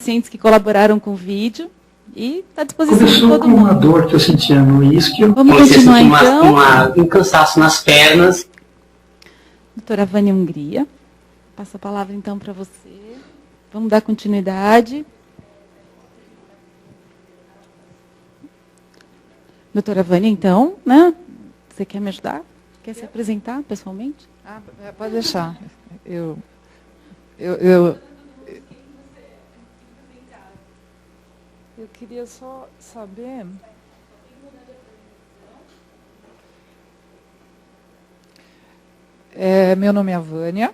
pacientes que colaboraram com o vídeo e está à disposição de todo mundo. Começou com uma dor que eu sentia no isquio. Vamos continuar então. Um cansaço nas pernas. Doutora Vânia Hungria, passo a palavra então para você. Vamos dar continuidade. Doutora Vânia, então, né? Você quer me ajudar? Quer se apresentar pessoalmente? Pode deixar. Eu queria só saber... meu nome é Vânia.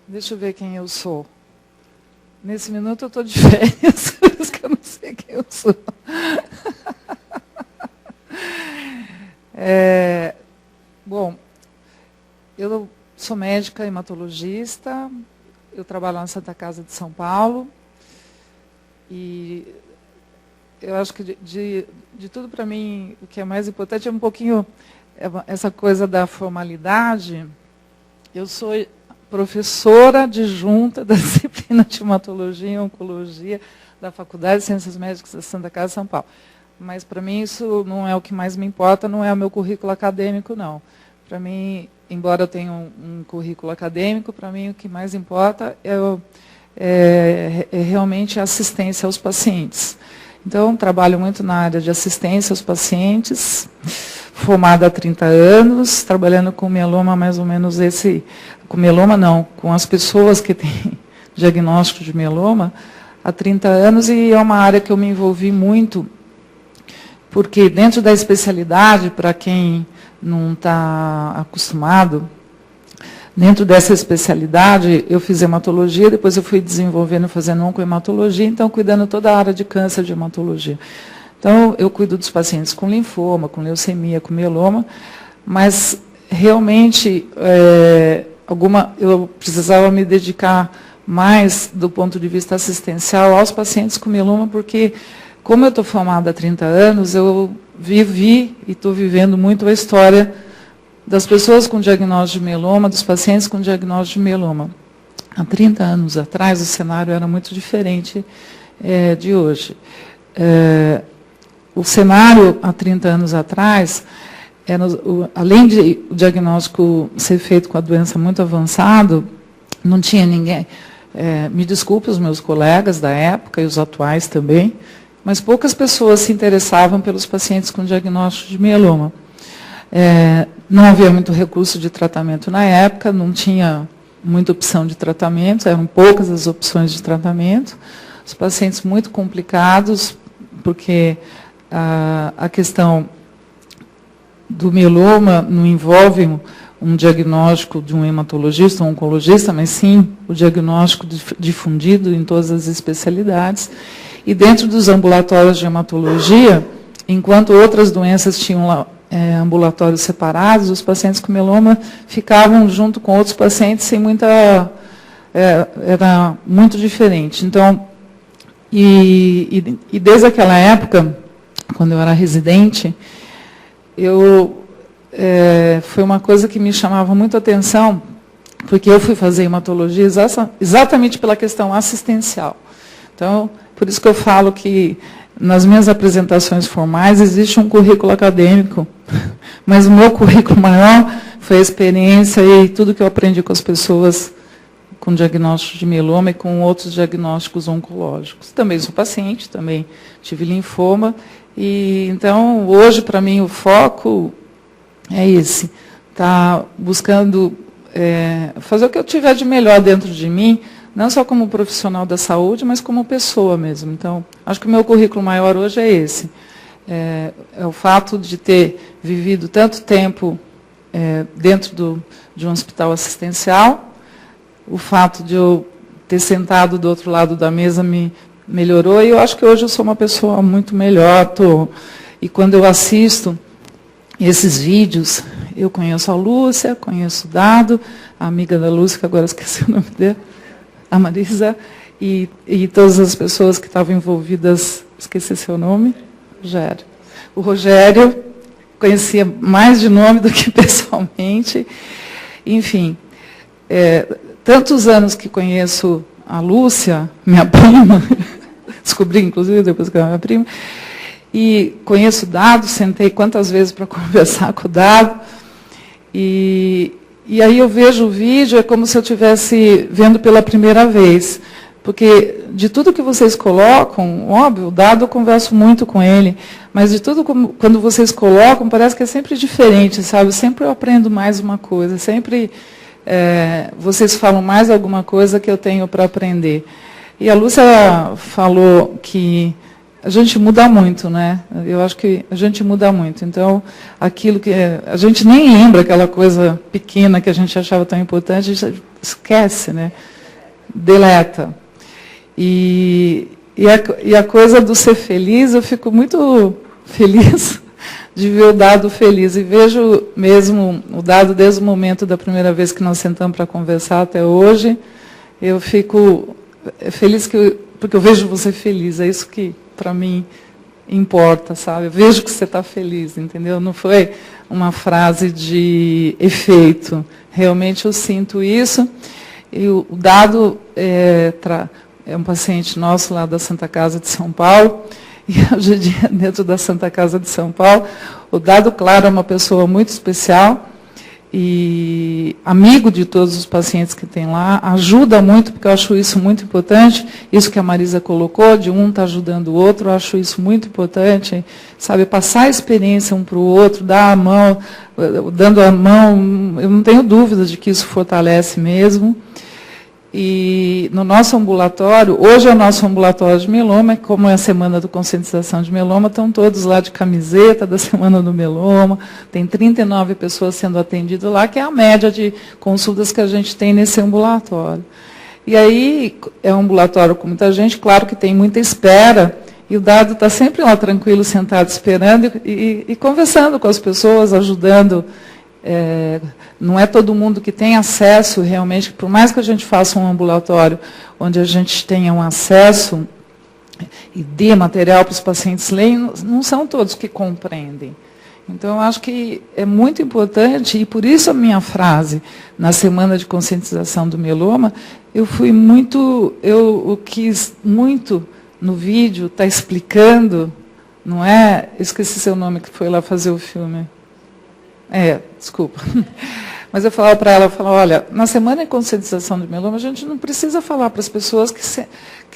Deixa eu ver quem eu sou. Nesse minuto eu estou de férias, por isso que eu não sei quem eu sou. Bom, eu sou médica hematologista, eu trabalho na Santa Casa de São Paulo, e eu acho que de tudo para mim, o que é mais importante é um pouquinho essa coisa da formalidade. Eu sou professora adjunta da disciplina de hematologia e oncologia da Faculdade de Ciências Médicas da Santa Casa de São Paulo. Mas, para mim, isso não é o que mais me importa, não é o meu currículo acadêmico, não. Para mim, embora eu tenha um currículo acadêmico, para mim o que mais importa é realmente a assistência aos pacientes. Então, trabalho muito na área de assistência aos pacientes, formada há 30 anos, trabalhando com mieloma mais ou menos com mieloma não, com as pessoas que têm diagnóstico de mieloma há 30 anos, e é uma área que eu me envolvi muito, porque dentro da especialidade, para quem não está acostumado, dentro dessa especialidade, eu fiz hematologia, depois eu fui desenvolvendo, fazendo oncohematologia, então cuidando toda a área de câncer de hematologia. Então, eu cuido dos pacientes com linfoma, com leucemia, com mieloma, mas realmente eu precisava me dedicar mais do ponto de vista assistencial aos pacientes com mieloma, porque, como eu estou formada há 30 anos, eu vivi e estou vivendo muito a história das pessoas com diagnóstico de mieloma, dos pacientes com diagnóstico de mieloma. Há 30 anos atrás, o cenário era muito diferente de hoje. O cenário, há 30 anos atrás, além de o diagnóstico ser feito com a doença muito avançado, não tinha ninguém. Me desculpe os meus colegas da época e os atuais também, mas poucas pessoas se interessavam pelos pacientes com diagnóstico de mieloma. Não havia muito recurso de tratamento na época, não tinha muita opção de tratamento, eram poucas as opções de tratamento. Os pacientes muito complicados, porque a questão do mieloma não envolve um diagnóstico de um hematologista ou oncologista, mas sim o diagnóstico difundido em todas as especialidades. E dentro dos ambulatórios de hematologia, enquanto outras doenças tinham ambulatórios separados, os pacientes com mieloma ficavam junto com outros pacientes sem muita... era muito diferente. Então, e desde aquela época, quando eu era residente, foi uma coisa que me chamava muito a atenção, porque eu fui fazer hematologia exatamente pela questão assistencial. Então, por isso que eu falo que nas minhas apresentações formais existe um currículo acadêmico, mas o meu currículo maior foi a experiência e tudo que eu aprendi com as pessoas com diagnóstico de mieloma e com outros diagnósticos oncológicos. Também sou paciente, também tive linfoma, e então hoje para mim o foco é esse, tá buscando fazer o que eu tiver de melhor dentro de mim, não só como profissional da saúde, mas como pessoa mesmo. Então, acho que o meu currículo maior hoje é esse. É o fato de ter vivido tanto tempo dentro de um hospital assistencial, o fato de eu ter sentado do outro lado da mesa me melhorou, e eu acho que hoje eu sou uma pessoa muito melhor. E quando eu assisto esses vídeos, eu conheço a Lúcia, conheço o Dado, a amiga da Lúcia, que agora esqueci o nome dela, a Marisa, e todas as pessoas que estavam envolvidas, esqueci seu nome, Rogério. O Rogério conhecia mais de nome do que pessoalmente. Enfim, tantos anos que conheço a Lúcia, minha prima, descobri, inclusive, depois que era minha prima, e conheço o Dado, sentei quantas vezes para conversar com o Dado, e aí eu vejo o vídeo, é como se eu estivesse vendo pela primeira vez, porque de tudo que vocês colocam, óbvio, o Dado eu converso muito com ele, mas de tudo quando vocês colocam, parece que é sempre diferente, sabe? Sempre eu aprendo mais uma coisa, sempre vocês falam mais alguma coisa que eu tenho para aprender. E a Lúcia falou que a gente muda muito, né? Eu acho que a gente muda muito. Então, aquilo que a gente nem lembra, aquela coisa pequena que a gente achava tão importante, a gente esquece, né? Deleta. E a coisa do ser feliz, eu fico muito feliz de ver o Dado feliz. E vejo mesmo o Dado desde o momento da primeira vez que nós sentamos para conversar até hoje. Eu fico feliz porque eu vejo você feliz. É isso que, para mim, importa, sabe? Eu vejo que você está feliz, entendeu? Não foi uma frase de efeito. Realmente eu sinto isso. E o Dado é um paciente nosso lá da Santa Casa de São Paulo, e hoje em dia, dentro da Santa Casa de São Paulo, o Dado, claro, é uma pessoa muito especial, e amigo de todos os pacientes que tem lá, ajuda muito, porque eu acho isso muito importante, isso que a Marisa colocou, de um estar ajudando o outro, eu acho isso muito importante, sabe, passar a experiência um para o outro, dar a mão, dando a mão, eu não tenho dúvida de que isso fortalece mesmo. E no nosso ambulatório, hoje é o nosso ambulatório de mieloma, como é a semana de conscientização de mieloma, estão todos lá de camiseta da semana do mieloma, tem 39 pessoas sendo atendidas lá, que é a média de consultas que a gente tem nesse ambulatório. E aí, é um ambulatório com muita gente, claro que tem muita espera, e o Dado está sempre lá tranquilo, sentado, esperando e conversando com as pessoas, ajudando. Não é todo mundo que tem acesso realmente, por mais que a gente faça um ambulatório onde a gente tenha um acesso e dê material para os pacientes lerem, não são todos que compreendem. Então, eu acho que é muito importante, e por isso a minha frase, na semana de conscientização do mieloma, eu quis muito no vídeo estar explicando, não é? Esqueci seu nome, que foi lá fazer o filme. Desculpa. Mas eu falava para ela, olha, na semana de conscientização do mieloma, a gente não precisa falar para as pessoas que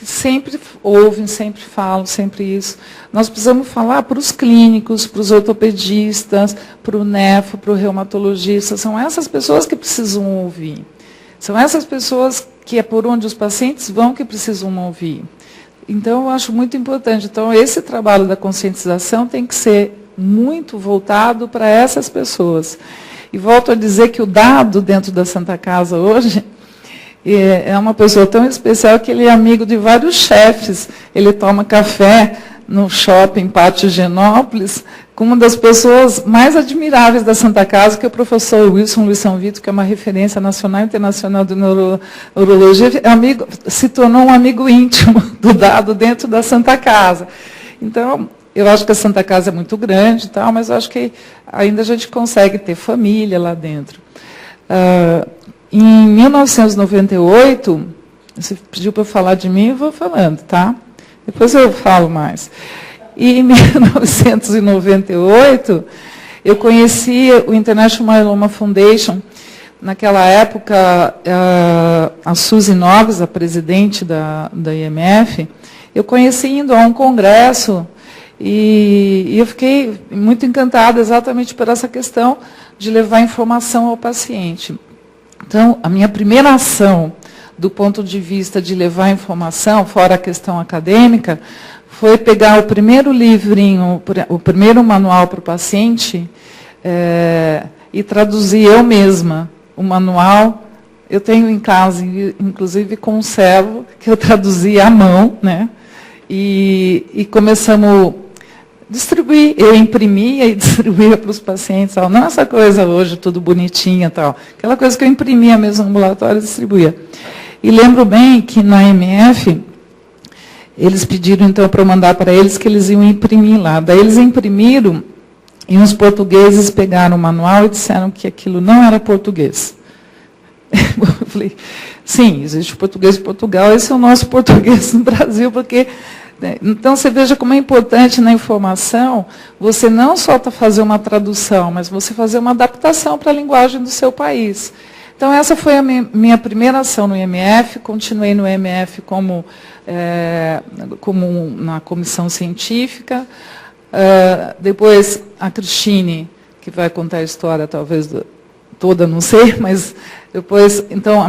sempre ouvem, sempre falam, sempre isso. Nós precisamos falar para os clínicos, para os ortopedistas, para o nefro, para o reumatologista. São essas pessoas que precisam ouvir. São essas pessoas que é por onde os pacientes vão que precisam ouvir. Então, eu acho muito importante. Então, esse trabalho da conscientização tem que ser muito voltado para essas pessoas. E volto a dizer que o Dado, dentro da Santa Casa hoje, é uma pessoa tão especial que ele é amigo de vários chefes. Ele toma café no shopping Pátio Genópolis com uma das pessoas mais admiráveis da Santa Casa, que é o professor Wilson Luiz São Vito, que é uma referência nacional e internacional de neurologia, se tornou um amigo íntimo do Dado dentro da Santa Casa. Então, eu acho que a Santa Casa é muito grande e tal, mas eu acho que ainda a gente consegue ter família lá dentro. Em 1998, você pediu para eu falar de mim, eu vou falando, tá? Depois eu falo mais. E em 1998, eu conheci o International Myeloma Foundation. Naquela época, a Suzy Noves, a presidente da IMF, eu conheci indo a um congresso. E eu fiquei muito encantada exatamente por essa questão de levar informação ao paciente. Então, a minha primeira ação, do ponto de vista de levar informação, fora a questão acadêmica, foi pegar o primeiro livrinho, o primeiro manual para o paciente e traduzir eu mesma o manual. Eu tenho em casa, inclusive, conservo, que eu traduzi à mão, né? E começamos distribuir, eu imprimia e distribuía para os pacientes, tal. Não essa coisa hoje, tudo bonitinha, tal. Aquela coisa que eu imprimia mesmo no ambulatório e distribuía. E lembro bem que na MF, eles pediram então para eu mandar para eles que eles iam imprimir lá. Daí eles imprimiram e uns portugueses pegaram o manual e disseram que aquilo não era português. falei, sim, existe o português de Portugal, esse é o nosso português no Brasil, porque... Então, você veja como é importante na informação você não só fazer uma tradução, mas você fazer uma adaptação para a linguagem do seu país. Então, essa foi a minha primeira ação no IMF, continuei no IMF como na comissão científica. Depois, a Cristine, que vai contar a história, talvez toda, não sei, mas depois, então,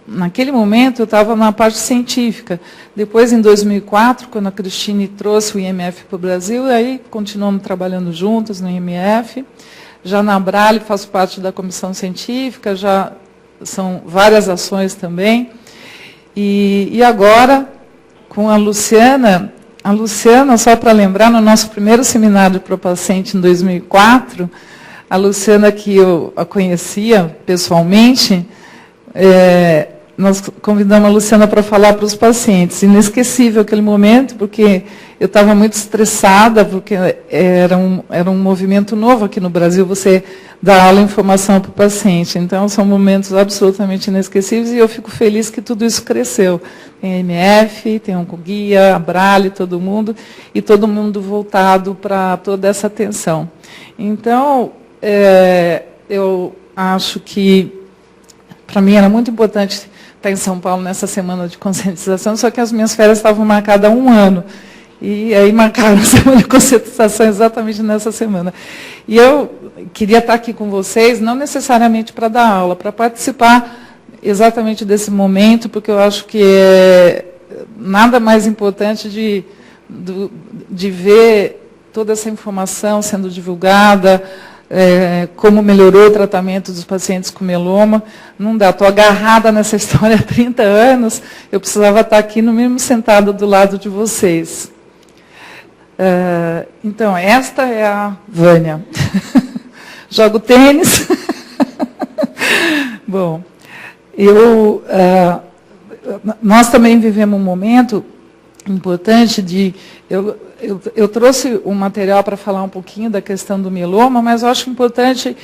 naquele momento, eu estava na parte científica. Depois, em 2004, quando a Cristine trouxe o IMF para o Brasil, aí continuamos trabalhando juntos no IMF. Já na Abrale, faço parte da comissão científica, já são várias ações também. E agora, com a Luciana, só para lembrar, no nosso primeiro seminário para o paciente, em 2004, a Luciana, que eu a conhecia pessoalmente, nós convidamos a Luciana para falar para os pacientes. Inesquecível aquele momento, porque eu estava muito estressada, porque era um movimento novo aqui no Brasil, você dar aula e informação para o paciente. Então, são momentos absolutamente inesquecíveis e eu fico feliz que tudo isso cresceu. Tem a MF, tem a Oncoguia, a Abrale, todo mundo, e todo mundo voltado para toda essa atenção. Então, eu acho que, para mim, era muito importante estar em São Paulo nessa semana de conscientização, só que as minhas férias estavam marcadas há um ano. E aí marcaram a semana de conscientização exatamente nessa semana. E eu queria estar aqui com vocês, não necessariamente para dar aula, para participar exatamente desse momento, porque eu acho que é nada mais importante de ver toda essa informação sendo divulgada, como melhorou o tratamento dos pacientes com mieloma. Não dá, estou agarrada nessa história há 30 anos, eu precisava estar aqui no mínimo sentada do lado de vocês. Então, esta é a Vânia. Jogo tênis. Bom, nós também vivemos um momento importante de... Eu trouxe um material para falar um pouquinho da questão do mieloma, mas eu acho importante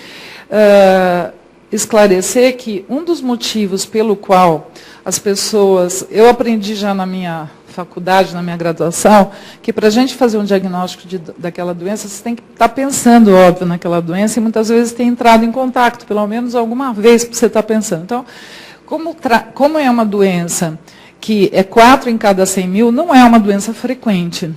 esclarecer que um dos motivos pelo qual as pessoas... Eu aprendi já na minha faculdade, na minha graduação, que para a gente fazer um diagnóstico daquela doença, você tem que estar pensando, óbvio, naquela doença, e muitas vezes tem entrado em contato, pelo menos alguma vez você está pensando. Então, como é uma doença que é 4 em cada 100 mil, não é uma doença frequente.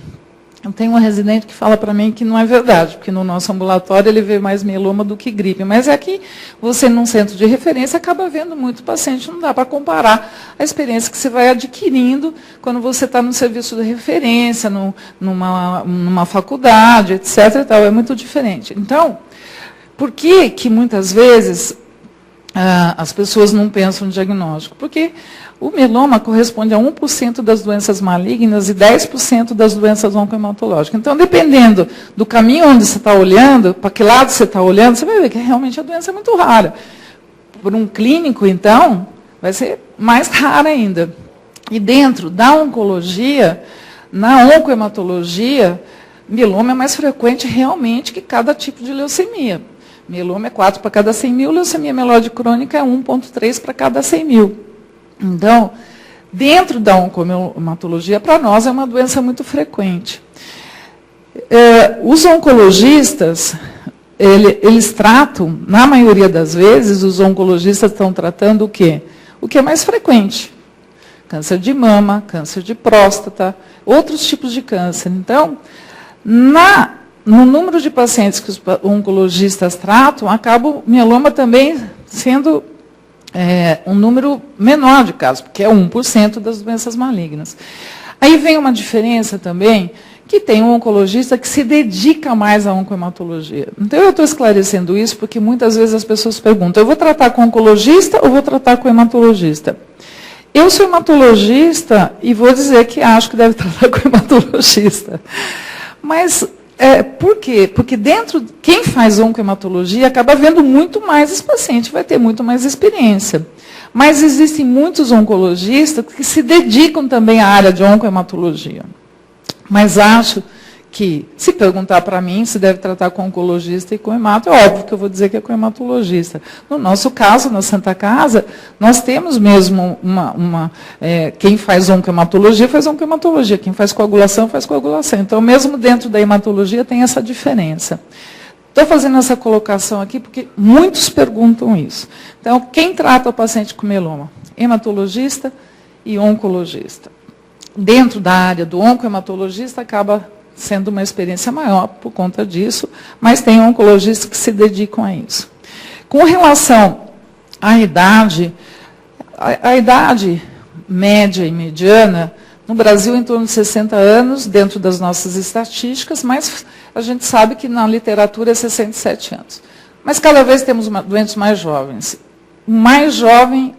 Eu tenho um residente que fala para mim que não é verdade, porque no nosso ambulatório ele vê mais mieloma do que gripe. Mas é que você, num centro de referência, acaba vendo muito paciente. Não dá para comparar a experiência que você vai adquirindo quando você está no serviço de referência, numa faculdade, etc. E tal. É muito diferente. Então, por que muitas vezes as pessoas não pensam no diagnóstico? Porque o mieloma corresponde a 1% das doenças malignas e 10% das doenças oncohematológicas. Então, dependendo do caminho onde você está olhando, para que lado você está olhando, você vai ver que realmente a doença é muito rara. Por um clínico, então, vai ser mais rara ainda. E dentro da oncologia, na oncohematologia, mieloma é mais frequente realmente que cada tipo de leucemia. Mieloma é 4 para cada 100 mil, leucemia mieloide crônica é 1,3 para cada 100 mil. Então, dentro da oncohematologia, para nós é uma doença muito frequente. Os oncologistas, eles tratam, na maioria das vezes, os oncologistas estão tratando o quê? O que é mais frequente. Câncer de mama, câncer de próstata, outros tipos de câncer. Então, no número de pacientes que os oncologistas tratam, acaba o mieloma também sendo um número menor de casos, porque é 1% das doenças malignas. Aí vem uma diferença também, que tem um oncologista que se dedica mais à oncohematologia. Então, eu estou esclarecendo isso porque muitas vezes as pessoas perguntam, eu vou tratar com oncologista ou vou tratar com hematologista? Eu sou hematologista e vou dizer que acho que deve tratar com hematologista. Mas... por quê? Porque quem faz oncohematologia acaba vendo muito mais esse paciente, vai ter muito mais experiência. Mas existem muitos oncologistas que se dedicam também à área de oncohematologia. Mas acho que, se perguntar para mim se deve tratar com oncologista e com hemato, é óbvio que eu vou dizer que é com hematologista. No nosso caso, na Santa Casa, nós temos mesmo quem faz oncohematologia, faz oncohematologia. Quem faz coagulação, faz coagulação. Então, mesmo dentro da hematologia, tem essa diferença. Estou fazendo essa colocação aqui porque muitos perguntam isso. Então, quem trata o paciente com mieloma? Hematologista e oncologista. Dentro da área do oncohematologista, acaba sendo uma experiência maior por conta disso, mas tem oncologistas que se dedicam a isso. Com relação à idade, a idade média e mediana, no Brasil, em torno de 60 anos, dentro das nossas estatísticas, mas a gente sabe que na literatura é 67 anos. Mas cada vez temos doentes mais jovens. O mais jovem,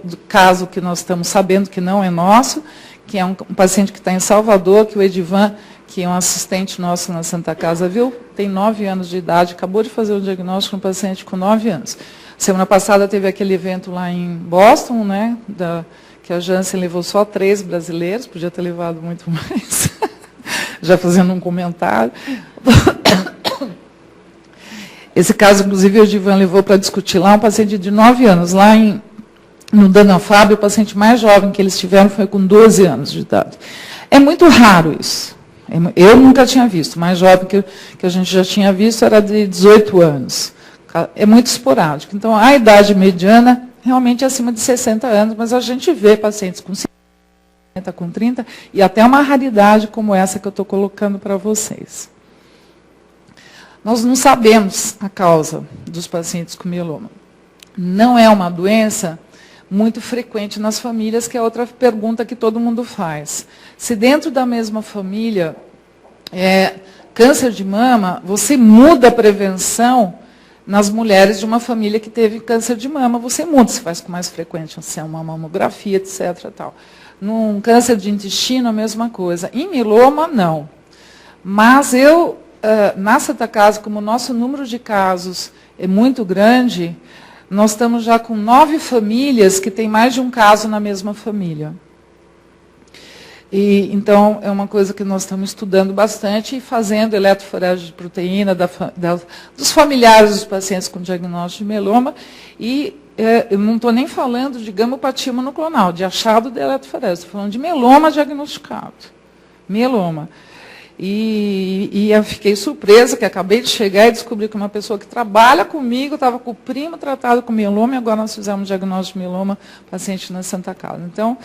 do caso que nós estamos sabendo que não é nosso, que é um paciente que está em Salvador, que o Edivan, que é um assistente nosso na Santa Casa, viu, tem 9 anos de idade, acabou de fazer o diagnóstico no paciente com 9 anos. Semana passada teve aquele evento lá em Boston, né, que a Janssen levou só 3 brasileiros, podia ter levado muito mais, já fazendo um comentário. Esse caso, inclusive, o Edivan levou para discutir lá um paciente de 9 anos, lá no Dana Fábio, o paciente mais jovem que eles tiveram foi com 12 anos de idade. É muito raro isso. Eu nunca tinha visto. O mais jovem que a gente já tinha visto era de 18 anos. É muito esporádico. Então, a idade mediana realmente é acima de 60 anos, mas a gente vê pacientes com 50, com 30, e até uma raridade como essa que eu estou colocando para vocês. Nós não sabemos a causa dos pacientes com mieloma. Não é uma doença muito frequente nas famílias, que é outra pergunta que todo mundo faz. Se dentro da mesma família câncer de mama, você muda a prevenção nas mulheres de uma família que teve câncer de mama, você muda, se faz com mais frequência, se é uma mamografia, etc. Tal. Num câncer de intestino, a mesma coisa. Em mieloma, não. Mas na Santa Casa, como o nosso número de casos é muito grande, nós estamos já com 9 famílias que têm mais de um caso na mesma família. E, então, é uma coisa que nós estamos estudando bastante e fazendo eletroforese de proteína dos familiares dos pacientes com diagnóstico de mieloma. E eu não estou nem falando de gamopatia monoclonal, de achado de eletroforese, estou falando de mieloma diagnosticado. Mieloma. E eu fiquei surpresa, que acabei de chegar e descobri que uma pessoa que trabalha comigo estava com o primo tratado com mieloma, e agora nós fizemos diagnóstico de mieloma paciente na Santa Casa. Então,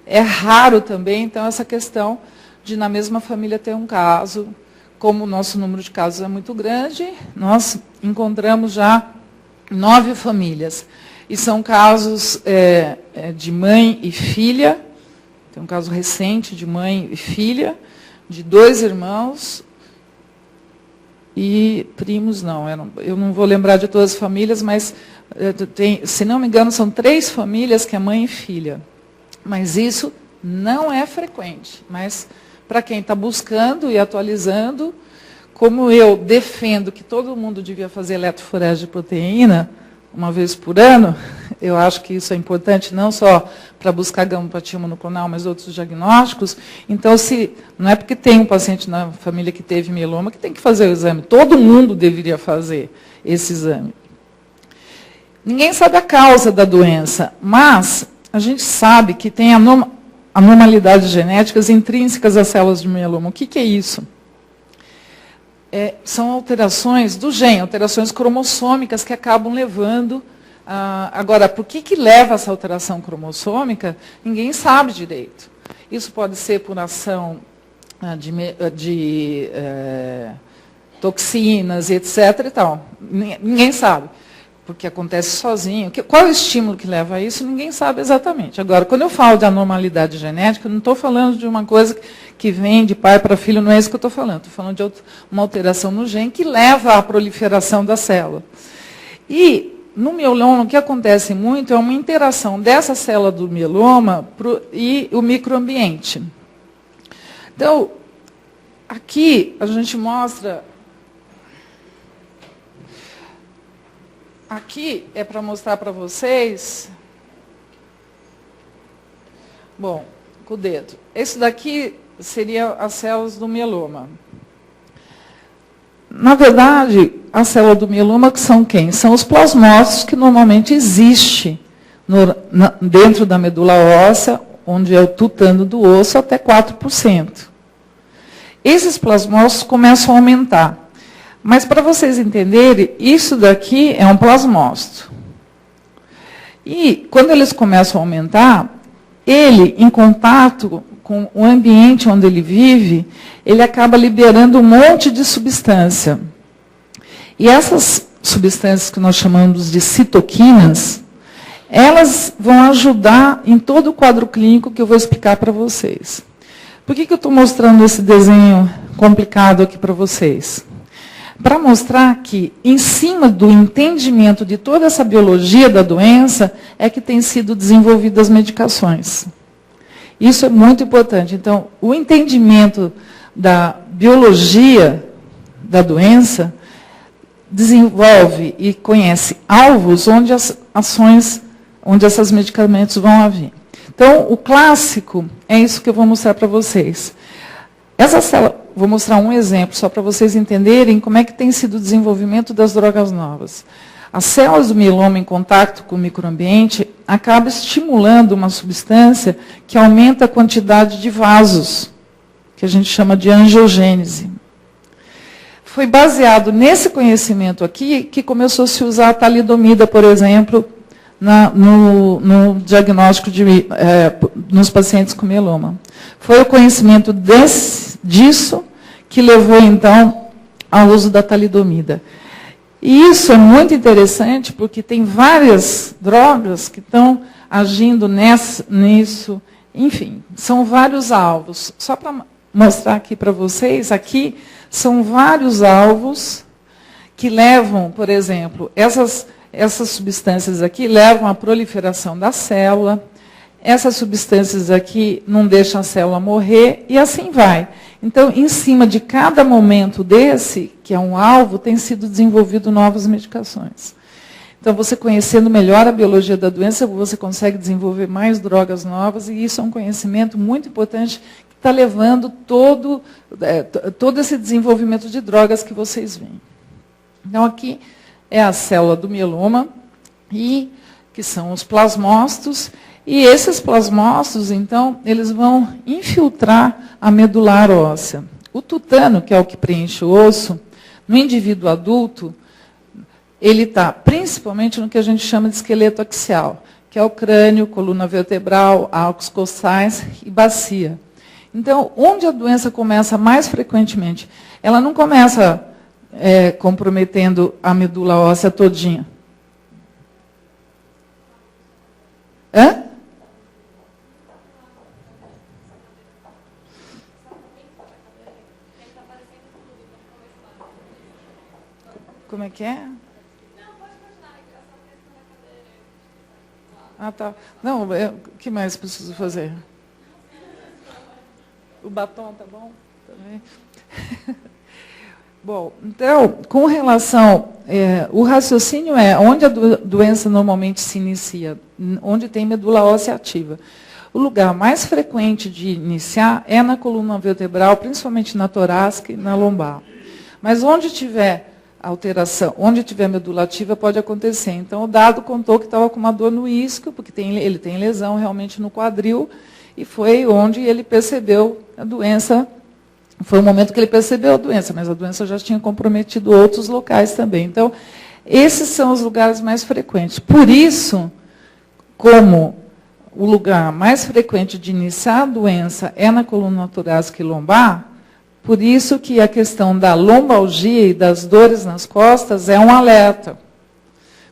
é raro também, então, essa questão de na mesma família ter um caso. Como o nosso número de casos é muito grande, nós encontramos já 9 famílias. E são casos de mãe e filha, tem um caso recente de mãe e filha, de 2 irmãos e primos, não. Eu não vou lembrar de todas as famílias, mas, se não me engano, são 3 famílias que é mãe e filha. Mas isso não é frequente. Mas, para quem está buscando e atualizando, como eu defendo que todo mundo devia fazer eletroforese de proteína uma vez por ano, eu acho que isso é importante não só para buscar gamopatia monoclonal, mas outros diagnósticos. Então, não é porque tem um paciente na família que teve mieloma que tem que fazer o exame. Todo mundo deveria fazer esse exame. Ninguém sabe a causa da doença, mas a gente sabe que tem anormalidades genéticas intrínsecas às células de mieloma. O que é isso? São alterações do gene, alterações cromossômicas que acabam levando. Agora, por que leva essa alteração cromossômica? Ninguém sabe direito. Isso pode ser por ação de toxinas, etc. E tal. Ninguém sabe, porque acontece sozinho. Qual é o estímulo que leva a isso? Ninguém sabe exatamente. Agora, quando eu falo de anormalidade genética, eu não estou falando de uma coisa que vem de pai para filho, não é isso que eu estou falando. Estou falando de uma alteração no gene que leva à proliferação da célula. E no mieloma, o que acontece muito é uma interação dessa célula do mieloma e o microambiente. Então, aqui a gente mostra. Aqui é para mostrar para vocês. Bom, com o dedo. Esse daqui seria as células do mieloma. Na verdade, a célula do mieloma que são quem? São os plasmócitos que normalmente existem dentro da medula óssea, onde é o tutano do osso, até 4%. Esses plasmócitos começam a aumentar. Mas, para vocês entenderem, isso daqui é um plasmócito. E, quando eles começam a aumentar, ele, em contato com o ambiente onde ele vive, ele acaba liberando um monte de substância. E essas substâncias que nós chamamos de citoquinas, elas vão ajudar em todo o quadro clínico que eu vou explicar para vocês. Por que eu estou mostrando esse desenho complicado aqui para vocês? Para mostrar que, em cima do entendimento de toda essa biologia da doença, é que têm sido desenvolvidas as medicações. Isso é muito importante. Então, o entendimento da biologia da doença desenvolve e conhece alvos onde as ações, onde esses medicamentos vão haver. Então, o clássico é isso que eu vou mostrar para vocês. Essa célula, vou mostrar um exemplo, só para vocês entenderem como é que tem sido o desenvolvimento das drogas novas. As células do mieloma em contato com o microambiente acaba estimulando uma substância que aumenta a quantidade de vasos, que a gente chama de angiogênese. Foi baseado nesse conhecimento aqui que começou a se usar a talidomida, por exemplo, no diagnóstico nos pacientes com mieloma. Foi o conhecimento disso que levou, então, ao uso da talidomida. E isso é muito interessante, porque tem várias drogas que estão agindo nisso. Enfim, são vários alvos. Só para mostrar aqui para vocês, aqui são vários alvos que levam, por exemplo, essas substâncias aqui levam à proliferação da célula, essas substâncias aqui não deixam a célula morrer, e assim vai. Então, em cima de cada momento desse, que é um alvo, tem sido desenvolvido novas medicações. Então, você conhecendo melhor a biologia da doença, você consegue desenvolver mais drogas novas, e isso é um conhecimento muito importante que está levando todo esse desenvolvimento de drogas que vocês veem. Então, aqui é a célula do mieloma, que são os plasmócitos, e esses plasmócitos, então, eles vão infiltrar a medular óssea. O tutano, que é o que preenche o osso, no indivíduo adulto, ele está principalmente no que a gente chama de esqueleto axial, que é o crânio, coluna vertebral, arcos costais e bacia. Então, onde a doença começa mais frequentemente? Ela não começa comprometendo a medula óssea todinha. Hã? Como é que é? Ah, tá. Não, o que mais preciso fazer? O batom, tá bom? Também. Bom, então, com relação, o raciocínio é onde a doença normalmente se inicia, onde tem medula óssea ativa. O lugar mais frequente de iniciar é na coluna vertebral, principalmente na torácica e na lombar. Mas onde tiver alteração, onde tiver medula ativa, pode acontecer. Então, o dado contou que estava com uma dor no isquio, porque ele tem lesão realmente no quadril, e foi onde ele percebeu a doença. Foi o momento que ele percebeu a doença, mas a doença já tinha comprometido outros locais também. Então, esses são os lugares mais frequentes. Por isso, como o lugar mais frequente de iniciar a doença é na coluna torácica e lombar, por isso que a questão da lombalgia e das dores nas costas é um alerta,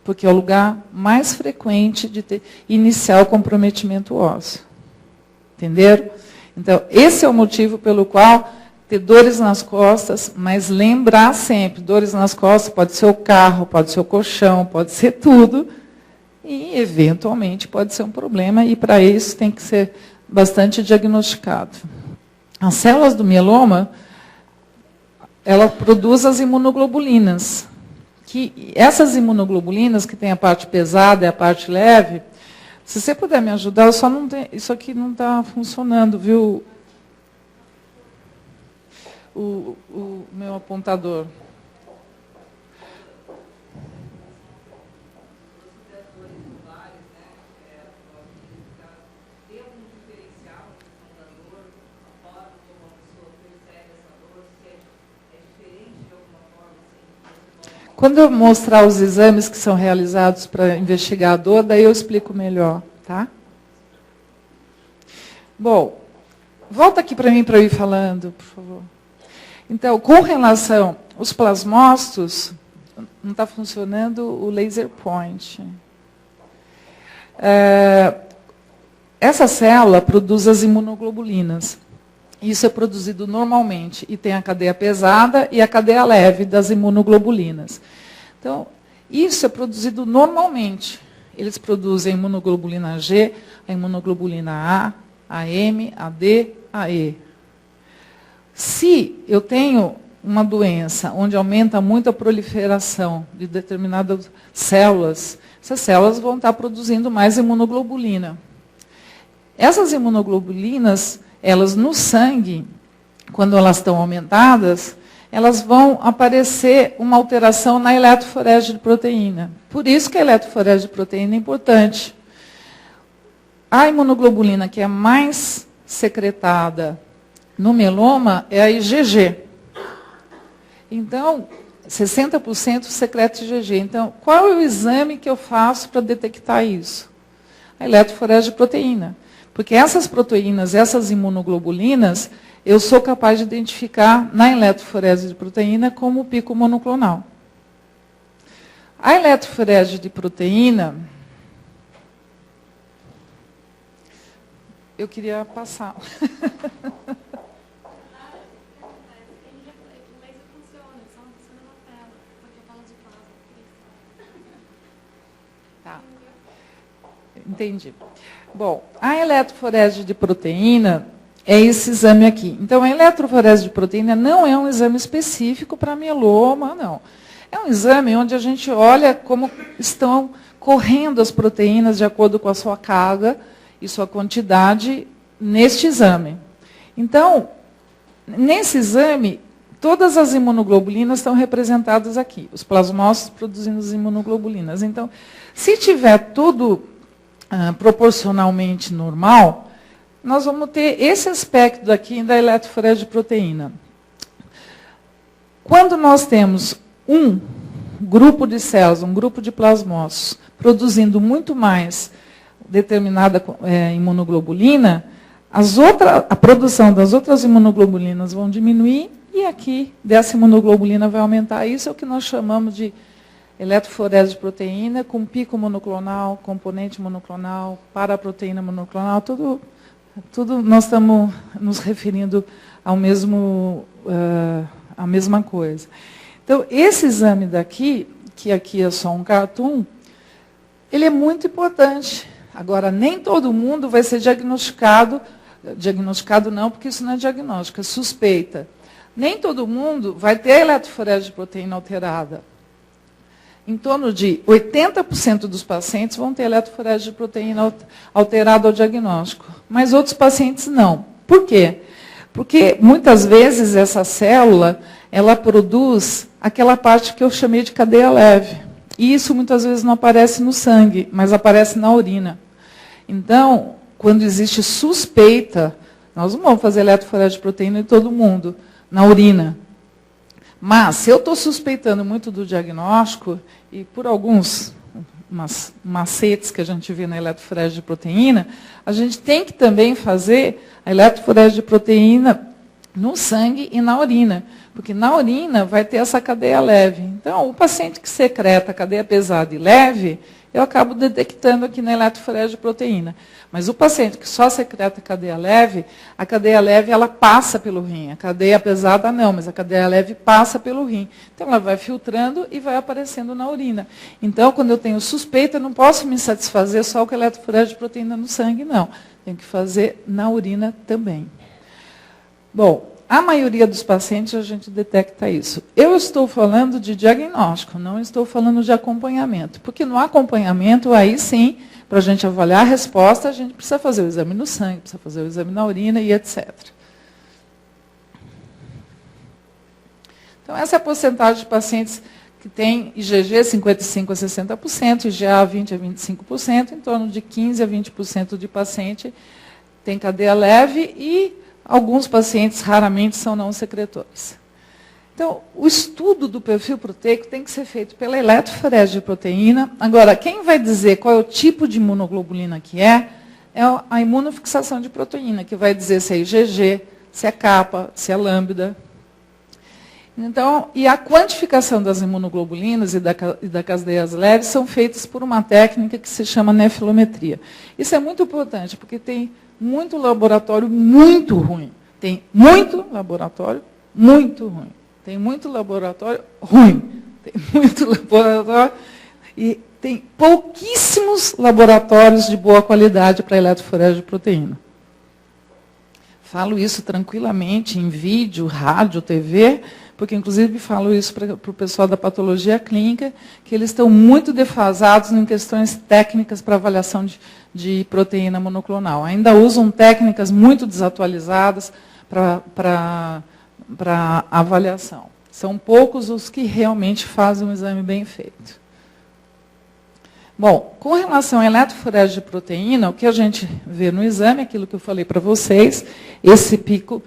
porque é o lugar mais frequente de iniciar o comprometimento ósseo. Entenderam? Então, esse é o motivo pelo qual ter dores nas costas, mas lembrar sempre, dores nas costas pode ser o carro, pode ser o colchão, pode ser tudo, e, eventualmente, pode ser um problema, e, para isso, tem que ser bastante diagnosticado. As células do mieloma, ela produz as imunoglobulinas. Essas imunoglobulinas, que tem a parte pesada e a parte leve, se você puder me ajudar, isso aqui não está funcionando, viu? o meu apontador. Quando eu mostrar os exames que são realizados para investigar a dor, daí eu explico melhor, tá? Bom, volta aqui para mim para eu ir falando, por favor. Então, com relação aos plasmócitos, não está funcionando o laser point. Essa célula produz as imunoglobulinas. Isso é produzido normalmente, e tem a cadeia pesada e a cadeia leve das imunoglobulinas. Então, isso é produzido normalmente. Eles produzem a imunoglobulina G, a imunoglobulina A, a M, a D, a E. Se eu tenho uma doença onde aumenta muito a proliferação de determinadas células, essas células vão estar produzindo mais imunoglobulina. Essas imunoglobulinas, elas no sangue, quando elas estão aumentadas, elas vão aparecer uma alteração na eletroforese de proteína. Por isso que a eletroforese de proteína é importante. A imunoglobulina que é mais secretada no mieloma é a IgG. Então, 60% secreta IgG. Então, qual é o exame que eu faço para detectar isso? A eletroforese de proteína. Porque essas proteínas, essas imunoglobulinas, eu sou capaz de identificar na eletroforese de proteína como pico monoclonal. A eletroforese de proteína, eu queria passar. Tá. Entendi. Bom, a eletroforese de proteína é esse exame aqui. Então, a eletroforese de proteína não é um exame específico para mieloma, não. É um exame onde a gente olha como estão correndo as proteínas de acordo com a sua carga e sua quantidade neste exame. Então, nesse exame, todas as imunoglobulinas estão representadas aqui. Os plasmócitos produzindo as imunoglobulinas. Então, se tiver tudo proporcionalmente normal, nós vamos ter esse aspecto aqui da eletroforese de proteína. Quando nós temos um grupo de células, um grupo de plasmócitos, produzindo muito mais determinada imunoglobulina, a produção das outras imunoglobulinas vão diminuir e aqui dessa imunoglobulina vai aumentar. Isso é o que nós chamamos de eletroforese de proteína com pico monoclonal, componente monoclonal, paraproteína monoclonal, tudo nós estamos nos referindo ao mesmo, à mesma coisa. Então, esse exame daqui, que aqui é só um cartoon, ele é muito importante. Agora, nem todo mundo vai ser diagnosticado não, porque isso não é diagnóstico, é suspeita. Nem todo mundo vai ter eletroforese de proteína alterada. Em torno de 80% dos pacientes vão ter eletroforese de proteína alterada ao diagnóstico, mas outros pacientes não. Por quê? Porque muitas vezes essa célula, ela produz aquela parte que eu chamei de cadeia leve. E isso muitas vezes não aparece no sangue, mas aparece na urina. Então, quando existe suspeita, nós não vamos fazer eletroforese de proteína em todo mundo, na urina. Mas, se eu estou suspeitando muito do diagnóstico, e por alguns macetes que a gente vê na eletroforese de proteína, a gente tem que também fazer a eletroforese de proteína no sangue e na urina, porque na urina vai ter essa cadeia leve. Então, o paciente que secreta cadeia pesada e leve, eu acabo detectando aqui na eletroforese de proteína. Mas o paciente que só secreta cadeia leve, a cadeia leve ela passa pelo rim. A cadeia pesada não, mas a cadeia leve passa pelo rim. Então ela vai filtrando e vai aparecendo na urina. Então, quando eu tenho suspeita, eu não posso me satisfazer só com a eletroforese de proteína no sangue, não. Tenho que fazer na urina também. Bom, a maioria dos pacientes a gente detecta isso. Eu estou falando de diagnóstico, não estou falando de acompanhamento. Porque no acompanhamento, aí sim, para a gente avaliar a resposta, a gente precisa fazer o exame no sangue, precisa fazer o exame na urina e etc. Então, essa é a porcentagem de pacientes que tem IgG 55% a 60%, IgA 20% a 25%, em torno de 15% a 20% de paciente tem cadeia leve e alguns pacientes raramente são não secretores. Então, o estudo do perfil proteico tem que ser feito pela eletroforese de proteína. Agora, quem vai dizer qual é o tipo de imunoglobulina que é a imunofixação de proteína, que vai dizer se é IgG, se é kappa, se é lambda. Então, e a quantificação das imunoglobulinas e das cadeias leves são feitas por uma técnica que se chama nefilometria. Isso é muito importante, porque tem muito laboratório muito ruim. Tem muito laboratório muito ruim. Tem muito laboratório ruim. Tem muito laboratório e tem pouquíssimos laboratórios de boa qualidade para eletroforese de proteína. Falo isso tranquilamente em vídeo, rádio, TV, porque inclusive falo isso para o pessoal da patologia clínica, que eles estão muito defasados em questões técnicas para avaliação de proteína monoclonal. Ainda usam técnicas muito desatualizadas para avaliação. São poucos os que realmente fazem um exame bem feito. Bom, com relação à eletroforese de proteína, o que a gente vê no exame, aquilo que eu falei para vocês, esse pico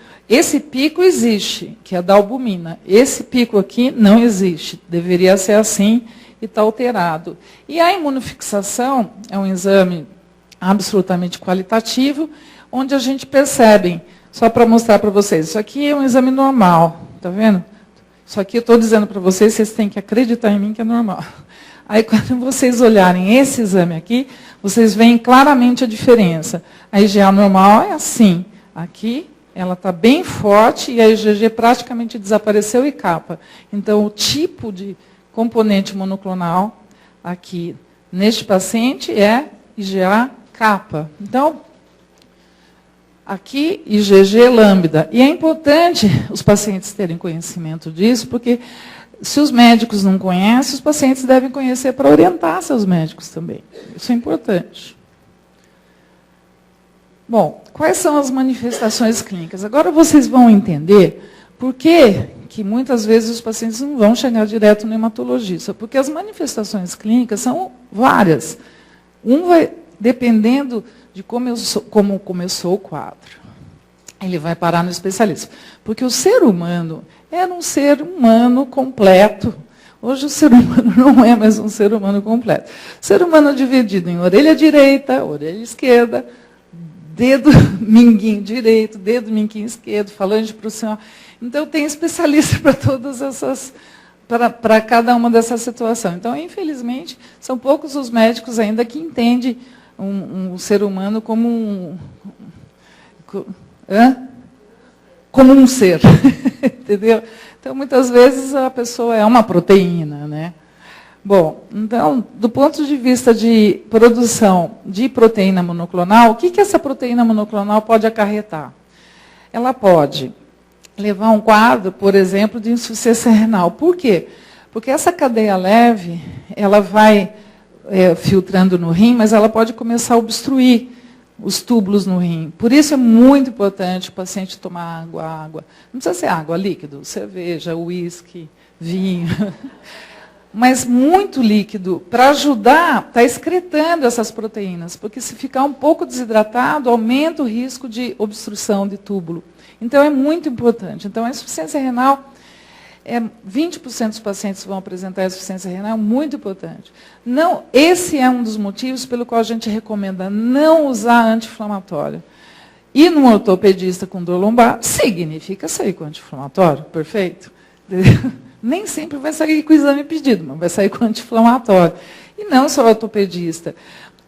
existe, que é da albumina. Esse pico aqui não existe, deveria ser assim e está alterado. E a imunofixação é um exame absolutamente qualitativo, onde a gente percebe, só para mostrar para vocês, isso aqui é um exame normal, está vendo? Isso aqui eu estou dizendo para vocês, vocês têm que acreditar em mim que é normal. Aí, quando vocês olharem esse exame aqui, vocês veem claramente a diferença. A IgA normal é assim. Aqui, ela está bem forte e a IgG praticamente desapareceu e kappa. Então, o tipo de componente monoclonal aqui neste paciente é IgA kappa. Então, aqui, IgG lambda. E é importante os pacientes terem conhecimento disso, porque se os médicos não conhecem, os pacientes devem conhecer para orientar seus médicos também. Isso é importante. Bom, quais são as manifestações clínicas? Agora vocês vão entender por que muitas vezes os pacientes não vão chegar direto no hematologista. Porque as manifestações clínicas são várias. Vai, dependendo de como começou o quadro, ele vai parar no especialista. Porque o ser humano era um ser humano completo. Hoje o ser humano não é mais um ser humano completo. O ser humano é dividido em orelha direita, orelha esquerda, dedo minguinho direito, dedo minguinho esquerdo, falange proximal. Então, tem especialista para todas essas, para cada uma dessas situações. Então, infelizmente, são poucos os médicos ainda que entendem um ser humano como como um ser, entendeu? Então, muitas vezes, a pessoa é uma proteína, né? Bom, então, do ponto de vista de produção de proteína monoclonal, o que essa proteína monoclonal pode acarretar? Ela pode levar a um quadro, por exemplo, de insuficiência renal. Por quê? Porque essa cadeia leve, ela vai filtrando no rim, mas ela pode começar a obstruir os túbulos no rim. Por isso é muito importante o paciente tomar água. Não precisa ser água líquido, cerveja, uísque, vinho. Mas muito líquido, para ajudar, está excretando essas proteínas, porque se ficar um pouco desidratado, aumenta o risco de obstrução de túbulo. Então, é muito importante. Então, a insuficiência renal, 20% dos pacientes vão apresentar insuficiência renal, muito importante. Não, esse é um dos motivos pelo qual a gente recomenda não usar anti-inflamatório. Ir num ortopedista com dor lombar significa sair com anti-inflamatório, perfeito? Nem sempre vai sair com o exame pedido, mas vai sair com anti-inflamatório. E não só o ortopedista.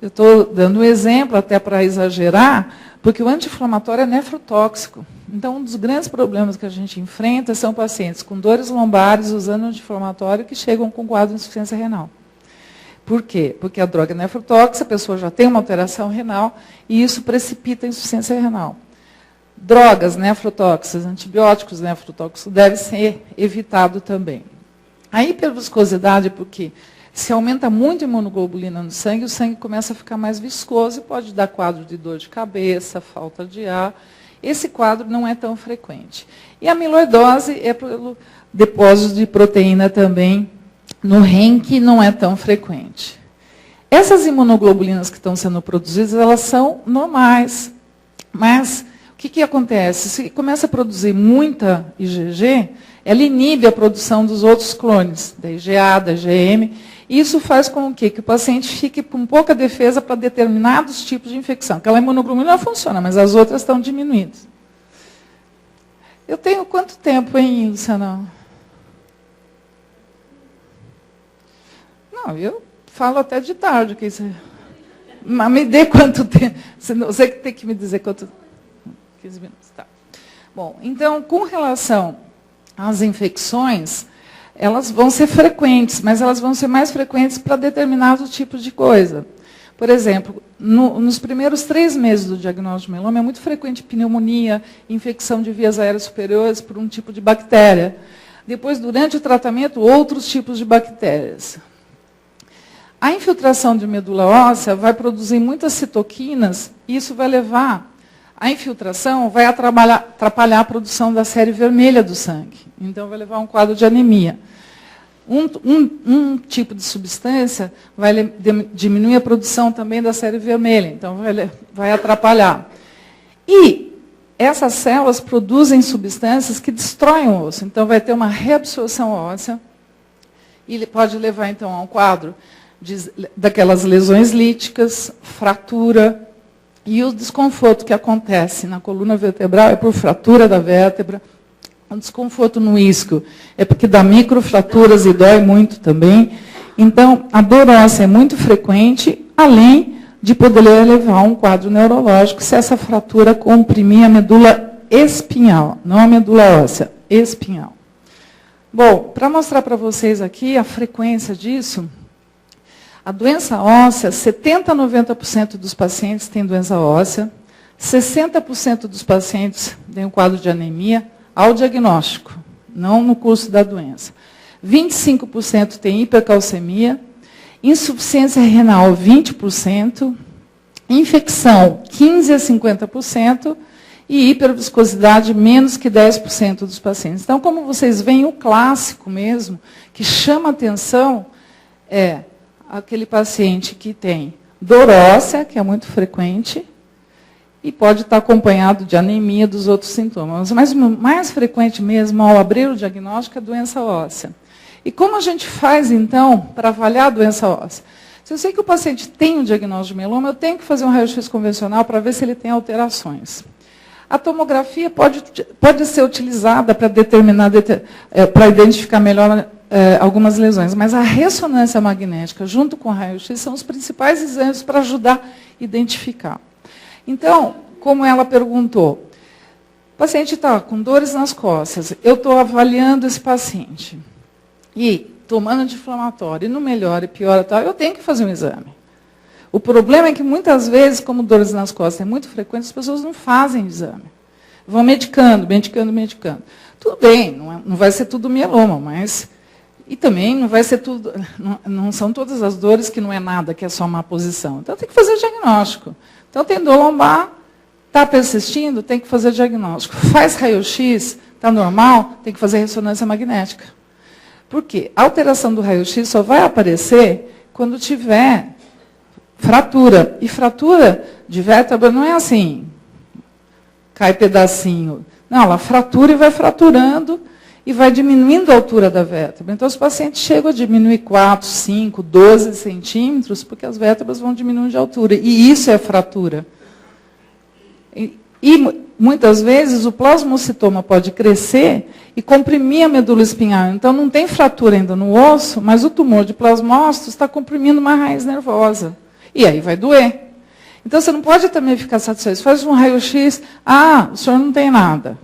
Eu estou dando um exemplo, até para exagerar, porque o anti-inflamatório é nefrotóxico. Então, um dos grandes problemas que a gente enfrenta são pacientes com dores lombares usando anti-inflamatório que chegam com quadro de insuficiência renal. Por quê? Porque a droga é nefrotóxica, a pessoa já tem uma alteração renal e isso precipita a insuficiência renal. Drogas nefrotóxicas, antibióticos nefrotóxicos, deve ser evitado também. A hiperviscosidade, porque se aumenta muito a imunoglobulina no sangue, o sangue começa a ficar mais viscoso e pode dar quadro de dor de cabeça, falta de ar esse quadro não é tão frequente. E a amiloidose é pelo depósito de proteína também no rim, que não é tão frequente. Essas imunoglobulinas que estão sendo produzidas, elas são normais. Mas o que acontece? Se começa a produzir muita IgG, ela inibe a produção dos outros clones, da IgA, da IgM. E isso faz com que o paciente fique com pouca defesa para determinados tipos de infecção. Aquela imunoglobulina funciona, mas as outras estão diminuídas. Eu tenho quanto tempo, hein, Luciana? Não, eu falo até de tarde. Mas me dê quanto tempo. Você que tem que me dizer quanto. 15 minutos, tá. Bom, então, com relação às infecções, elas vão ser frequentes, mas elas vão ser mais frequentes para determinados tipos de coisa. Por exemplo, nos primeiros 3 meses do diagnóstico de mieloma, é muito frequente pneumonia, infecção de vias aéreas superiores por um tipo de bactéria. Depois, durante o tratamento, outros tipos de bactérias. A infiltração de medula óssea vai produzir muitas citoquinas, e isso vai levar... A infiltração vai atrapalhar a produção da série vermelha do sangue. Então, vai levar a um quadro de anemia. Um tipo de substância vai diminuir a produção também da série vermelha. Então, vai atrapalhar. E essas células produzem substâncias que destroem o osso. Então, vai ter uma reabsorção óssea. E pode levar, então, a um quadro daquelas lesões líticas, fratura. E o desconforto que acontece na coluna vertebral é por fratura da vértebra. O desconforto no isquio é porque dá microfraturas e dói muito também. Então, a dor óssea é muito frequente, além de poder levar a um quadro neurológico se essa fratura comprimir a medula espinhal, não a medula óssea, espinhal. Bom, para mostrar para vocês aqui a frequência disso, a doença óssea, 70% a 90% dos pacientes têm doença óssea, 60% dos pacientes têm um quadro de anemia ao diagnóstico, não no curso da doença. 25% têm hipercalcemia, insuficiência renal 20%, infecção 15% a 50% e hiperviscosidade menos que 10% dos pacientes. Então, como vocês veem, o clássico mesmo, que chama atenção, é aquele paciente que tem dor óssea, que é muito frequente, e pode estar acompanhado de anemia dos outros sintomas. Mas o mais frequente mesmo, ao abrir o diagnóstico, é a doença óssea. E como a gente faz, então, para avaliar a doença óssea? Se eu sei que o paciente tem um diagnóstico de mieloma, eu tenho que fazer um raio-x convencional para ver se ele tem alterações. A tomografia pode ser utilizada para para identificar melhor algumas lesões, mas a ressonância magnética, junto com o raio-x, são os principais exames para ajudar a identificar. Então, como ela perguntou, o paciente está com dores nas costas, eu estou avaliando esse paciente, e tomando anti-inflamatório, e não melhora e piora, eu tenho que fazer um exame. O problema é que, muitas vezes, como dores nas costas é muito frequente, as pessoas não fazem exame. Vão medicando. Tudo bem, não vai ser tudo mieloma, mas... E também não vai ser tudo... Não são todas as dores que não é nada, que é só má posição. Então, tem que fazer o diagnóstico. Então, tem dor lombar, está persistindo, tem que fazer diagnóstico. Faz raio-x, está normal, tem que fazer ressonância magnética. Por quê? A alteração do raio-x só vai aparecer quando tiver fratura. E fratura de vértebra não é assim, cai pedacinho. Não, ela fratura e vai fraturando e vai diminuindo a altura da vértebra. Então, os pacientes chegam a diminuir 4, 5, 12 centímetros, porque as vértebras vão diminuindo de altura. E isso é fratura. E muitas vezes, o plasmocitoma pode crescer e comprimir a medula espinhal. Então, não tem fratura ainda no osso, mas o tumor de plasmócitos está comprimindo uma raiz nervosa. E aí vai doer. Então, você não pode também ficar satisfeito. Faz um raio-x, o senhor não tem nada.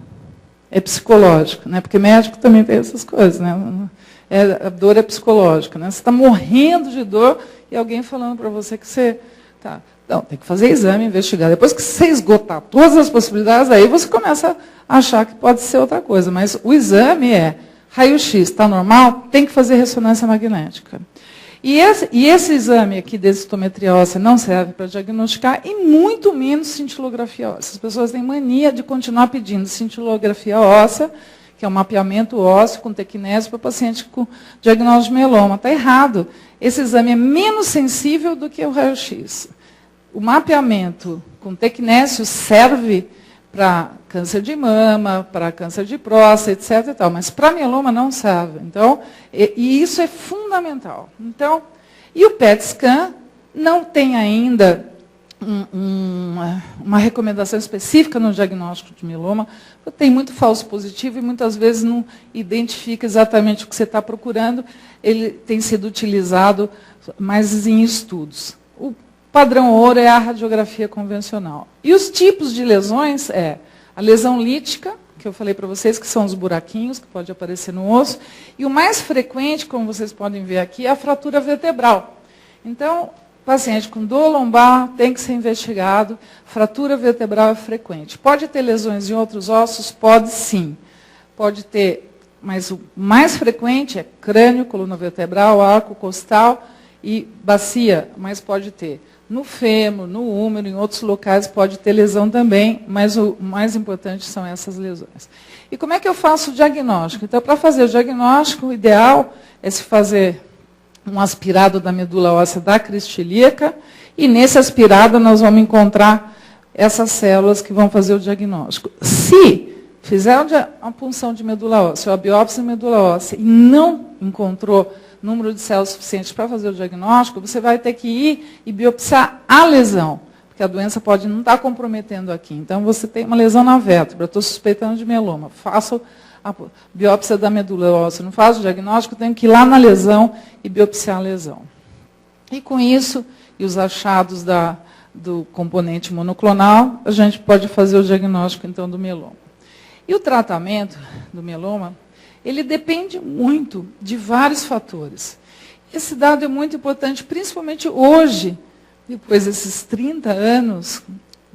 É psicológico, né? Porque médico também tem essas coisas, né? A dor é psicológica, né? Você está morrendo de dor e alguém falando para você que você... Tá. Não, tem que fazer exame, investigar. Depois que você esgotar todas as possibilidades, aí você começa a achar que pode ser outra coisa. Mas o exame é raio-x, está normal, tem que fazer ressonância magnética. E esse exame aqui, densitometria óssea, não serve para diagnosticar, e muito menos cintilografia óssea. As pessoas têm mania de continuar pedindo cintilografia óssea, que é um mapeamento ósseo com tecnésio para paciente com diagnóstico de mieloma. Está errado. Esse exame é menos sensível do que o raio-x. O mapeamento com tecnésio serve para câncer de mama, para câncer de próstata, etc. E tal, mas para mieloma não serve. Então, e isso é fundamental. Então, e o PET scan não tem ainda uma recomendação específica no diagnóstico de mieloma, tem muito falso positivo e muitas vezes não identifica exatamente o que você está procurando. Ele tem sido utilizado mais em estudos. O padrão ouro é a radiografia convencional. E os tipos de lesões é a lesão lítica, que eu falei para vocês, que são os buraquinhos que pode aparecer no osso, e o mais frequente, como vocês podem ver aqui, é a fratura vertebral. Então, paciente com dor lombar tem que ser investigado, fratura vertebral é frequente. Pode ter lesões em outros ossos? Pode sim. Pode ter, mas o mais frequente é crânio, coluna vertebral, arco costal e bacia, mas pode ter no fêmur, no úmero, em outros locais pode ter lesão também, mas o mais importante são essas lesões. E como é que eu faço o diagnóstico? Então, para fazer o diagnóstico, o ideal é se fazer um aspirado da medula óssea da crista ilíaca, e nesse aspirado nós vamos encontrar essas células que vão fazer o diagnóstico. Se fizer uma punção de medula óssea, ou a biópsia de medula óssea, e não encontrou número de células suficientes para fazer o diagnóstico, você vai ter que ir e biopsiar a lesão, porque a doença pode não estar comprometendo aqui. Então, você tem uma lesão na vértebra, estou suspeitando de mieloma, faço a biópsia da medula óssea, não faço o diagnóstico, tenho que ir lá na lesão e biopsiar a lesão. E com isso, e os achados do componente monoclonal, a gente pode fazer o diagnóstico, então, do mieloma. E o tratamento do mieloma, ele depende muito de vários fatores. Esse dado é muito importante, principalmente hoje, depois desses 30 anos,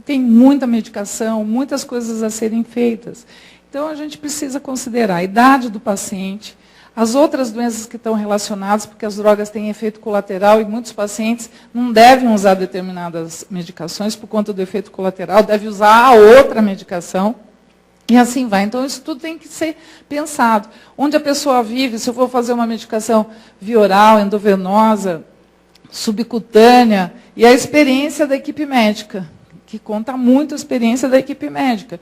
tem muita medicação, muitas coisas a serem feitas. Então, a gente precisa considerar a idade do paciente, as outras doenças que estão relacionadas, porque as drogas têm efeito colateral e muitos pacientes não devem usar determinadas medicações por conta do efeito colateral, devem usar a outra medicação. E assim vai. Então, isso tudo tem que ser pensado. Onde a pessoa vive, se eu for fazer uma medicação via oral, endovenosa, subcutânea, e a experiência da equipe médica, que conta muito a experiência da equipe médica.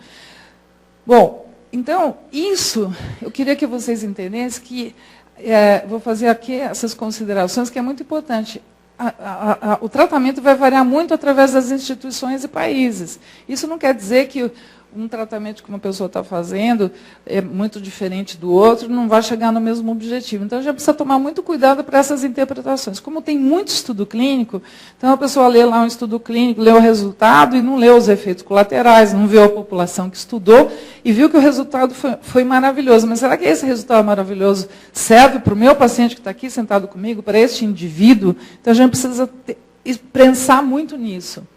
Bom, então, isso, eu queria que vocês entendessem que, vou fazer aqui essas considerações, que é muito importante. O tratamento vai variar muito através das instituições e países. Isso não quer dizer que um tratamento que uma pessoa está fazendo é muito diferente do outro, não vai chegar no mesmo objetivo. Então, a gente precisa tomar muito cuidado para essas interpretações. Como tem muito estudo clínico, então a pessoa lê lá um estudo clínico, lê o resultado e não lê os efeitos colaterais, não viu a população que estudou e viu que o resultado foi maravilhoso. Mas será que esse resultado maravilhoso serve para o meu paciente que está aqui sentado comigo, para este indivíduo? Então, a gente precisa pensar muito nisso.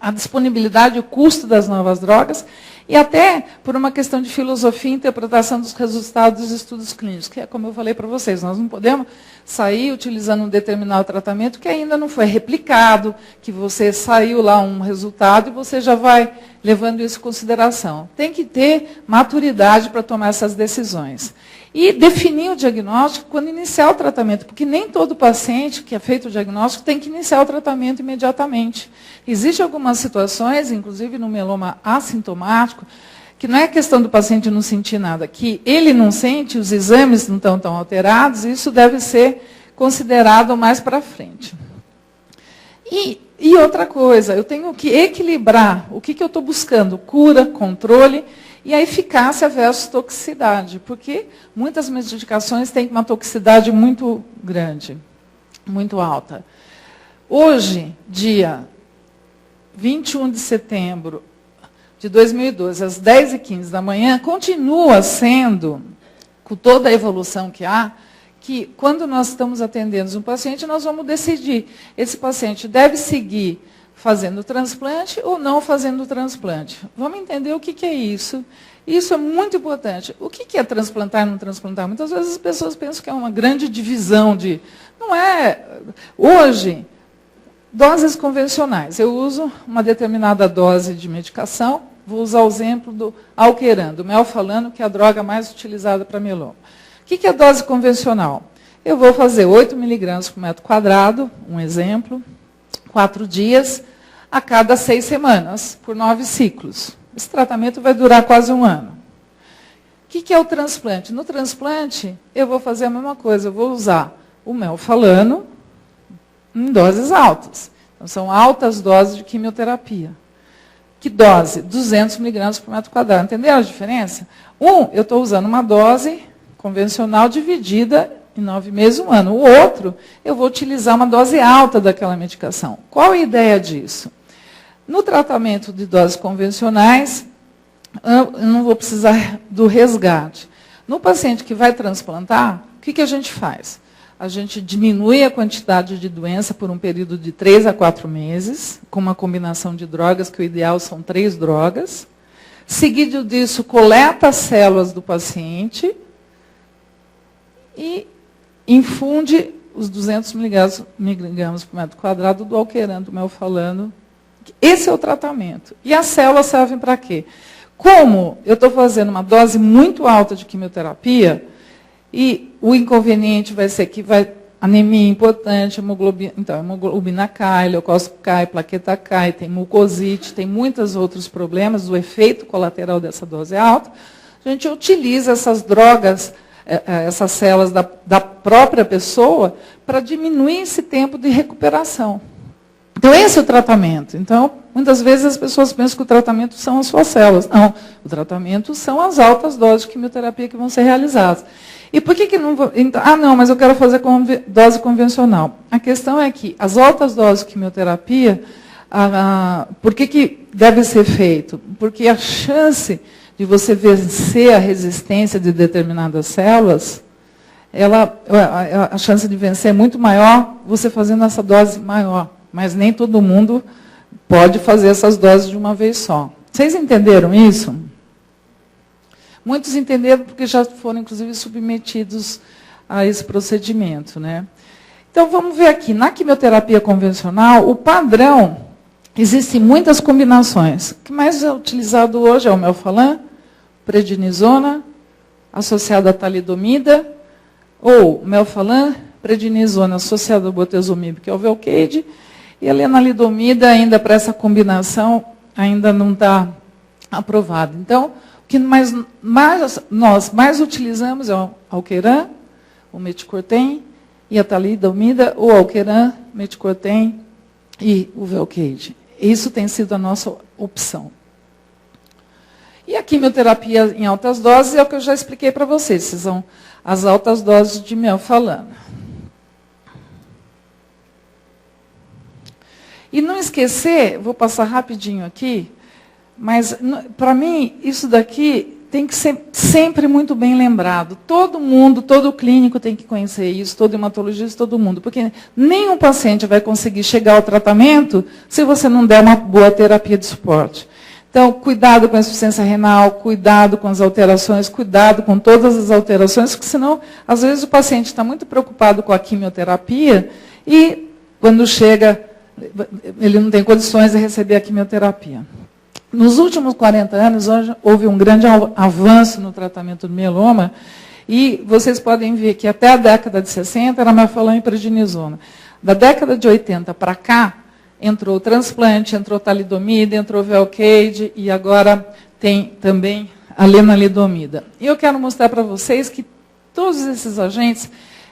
A disponibilidade e o custo das novas drogas, e até por uma questão de filosofia e interpretação dos resultados dos estudos clínicos, que é como eu falei para vocês, nós não podemos sair utilizando um determinado tratamento que ainda não foi replicado, que você saiu lá um resultado e você já vai levando isso em consideração. Tem que ter maturidade para tomar essas decisões. E definir o diagnóstico quando iniciar o tratamento, porque nem todo paciente que é feito o diagnóstico tem que iniciar o tratamento imediatamente. Existem algumas situações, inclusive no mieloma assintomático, que não é questão do paciente não sentir nada, que ele não sente, os exames não estão tão alterados, e isso deve ser considerado mais para frente. E outra coisa, eu tenho que equilibrar o que eu estou buscando, cura, controle, e a eficácia versus toxicidade, porque muitas medicações têm uma toxicidade muito grande, muito alta. Hoje, dia 21 de setembro de 2012, às 10h15 da manhã, continua sendo, com toda a evolução que há, que quando nós estamos atendendo um paciente, nós vamos decidir, esse paciente deve seguir fazendo transplante ou não fazendo transplante. Vamos entender o que é isso. Isso é muito importante. O que é transplantar e não transplantar? Muitas vezes as pessoas pensam que é uma grande divisão de... Não é. Hoje, doses convencionais. Eu uso uma determinada dose de medicação. Vou usar o exemplo do Alqueran, do melfalano, que é a droga mais utilizada para mieloma. O que é dose convencional? Eu vou fazer 8 miligramas por metro quadrado, um exemplo, 4 dias, a cada 6 semanas, por 9 ciclos. Esse tratamento vai durar quase um ano. O que é o transplante? No transplante, eu vou fazer a mesma coisa. Eu vou usar o melfalano em doses altas. Então, são altas doses de quimioterapia. Que dose? 200 miligramas por metro quadrado. Entenderam a diferença? Eu estou usando uma dose convencional dividida em 9 meses, um ano. O outro, eu vou utilizar uma dose alta daquela medicação. Qual a ideia disso? No tratamento de doses convencionais, eu não vou precisar do resgate. No paciente que vai transplantar, o que a gente faz? A gente diminui a quantidade de doença por um período de 3 a 4 meses, com uma combinação de drogas, que o ideal são 3 drogas. Seguido disso, coleta as células do paciente e infunde os 200 miligramas por metro quadrado do Alqueran, do melfalano. Esse é o tratamento. E as células servem para quê? Como eu estou fazendo uma dose muito alta de quimioterapia, e o inconveniente vai ser que vai anemia importante, hemoglobina cai, leucócito cai, plaqueta cai, tem mucosite, tem muitos outros problemas, o efeito colateral dessa dose alta. A gente utiliza essas drogas, essas células da própria pessoa, para diminuir esse tempo de recuperação. Então, esse é o tratamento. Então, muitas vezes as pessoas pensam que o tratamento são as suas células. Não, o tratamento são as altas doses de quimioterapia que vão ser realizadas. E por que não vou... não, mas eu quero fazer com dose convencional. A questão é que as altas doses de quimioterapia, por que deve ser feito? Porque a chance de você vencer a resistência de determinadas células, a chance de vencer é muito maior você fazendo essa dose maior. Mas nem todo mundo pode fazer essas doses de uma vez só. Vocês entenderam isso? Muitos entenderam porque já foram, inclusive, submetidos a esse procedimento, né? Então, vamos ver aqui. Na quimioterapia convencional, o padrão, existem muitas combinações. O que mais é utilizado hoje é o melfalano, prednisona, associado à talidomida, ou melfalano, prednisona, associado ao bortezomib, que é o Velcade, e a lenalidomida, ainda para essa combinação, ainda não está aprovado. Então, o que nós mais utilizamos é o Alqueran, o Metcortem, e a talidomida, o Alqueran, Metcortem e o Velcade. Isso tem sido a nossa opção. E a quimioterapia em altas doses é o que eu já expliquei para vocês. São as altas doses de melfalano. E não esquecer, vou passar rapidinho aqui, mas para mim isso daqui tem que ser sempre muito bem lembrado. Todo mundo, todo clínico tem que conhecer isso, todo hematologista, todo mundo, porque nenhum paciente vai conseguir chegar ao tratamento se você não der uma boa terapia de suporte. Então, cuidado com a insuficiência renal, cuidado com as alterações, cuidado com todas as alterações, porque senão, às vezes, o paciente está muito preocupado com a quimioterapia e, quando chega, ele não tem condições de receber a quimioterapia. Nos últimos 40 anos, hoje, houve um grande avanço no tratamento do mieloma, e vocês podem ver que até a década de 60 era melfalano e prednisona. Da década de 80 para cá, entrou o transplante, entrou talidomida, entrou Velcade, e agora tem também a lenalidomida. E eu quero mostrar para vocês que todos esses agentes,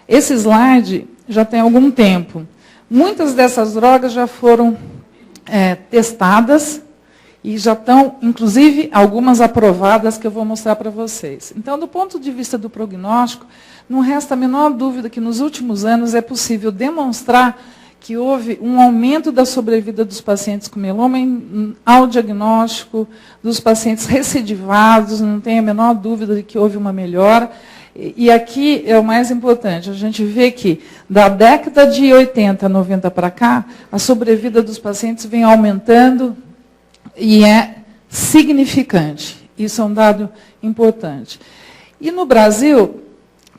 esse slide já tem algum tempo. Muitas dessas drogas já foram testadas e já estão, inclusive, algumas aprovadas que eu vou mostrar para vocês. Então, do ponto de vista do prognóstico, não resta a menor dúvida que nos últimos anos é possível demonstrar que houve um aumento da sobrevida dos pacientes com mieloma ao diagnóstico, dos pacientes recidivados, não tem a menor dúvida de que houve uma melhora. E aqui é o mais importante, a gente vê que da década de 80, 90 para cá, a sobrevida dos pacientes vem aumentando e é significante. Isso é um dado importante. E no Brasil,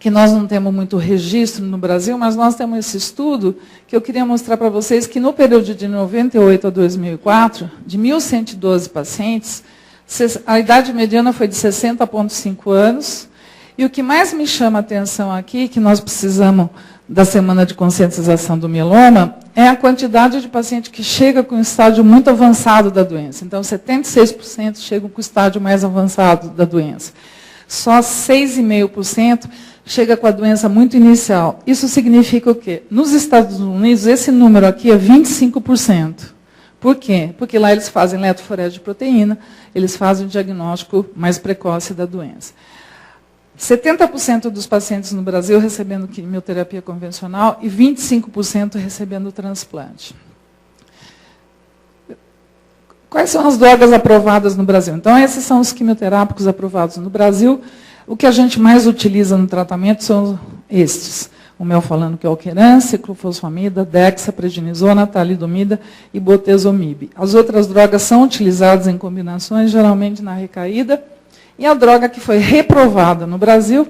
que nós não temos muito registro no Brasil, mas nós temos esse estudo que eu queria mostrar para vocês que no período de 98 a 2004, de 1.112 pacientes, a idade mediana foi de 60,5 anos. E o que mais me chama a atenção aqui, que nós precisamos da Semana de Conscientização do Mieloma, é a quantidade de paciente que chega com um estágio muito avançado da doença. Então, 76% chegam com o estágio mais avançado da doença. Só 6,5% chega com a doença muito inicial. Isso significa o quê? Nos Estados Unidos, esse número aqui é 25%. Por quê? Porque lá eles fazem eletroforese de proteína, eles fazem o diagnóstico mais precoce da doença. 70% dos pacientes no Brasil recebendo quimioterapia convencional e 25% recebendo transplante. Quais são as drogas aprovadas no Brasil? Então, esses são os quimioterápicos aprovados no Brasil. O que a gente mais utiliza no tratamento são estes. O melfalano, que é o Alqueran, ciclofosfamida, Dexa, prednisona, talidomida e bortezomib. As outras drogas são utilizadas em combinações, geralmente na recaída. E a droga que foi reprovada no Brasil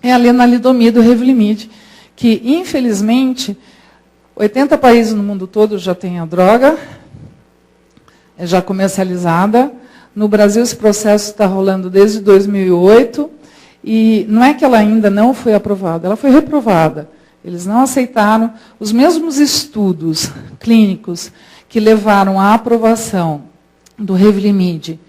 é a lenalidomida, o Revlimid, que, infelizmente, 80 países no mundo todo já têm a droga, é já comercializada. No Brasil, esse processo está rolando desde 2008, e não é que ela ainda não foi aprovada, ela foi reprovada. Eles não aceitaram os mesmos estudos clínicos que levaram à aprovação do Revlimid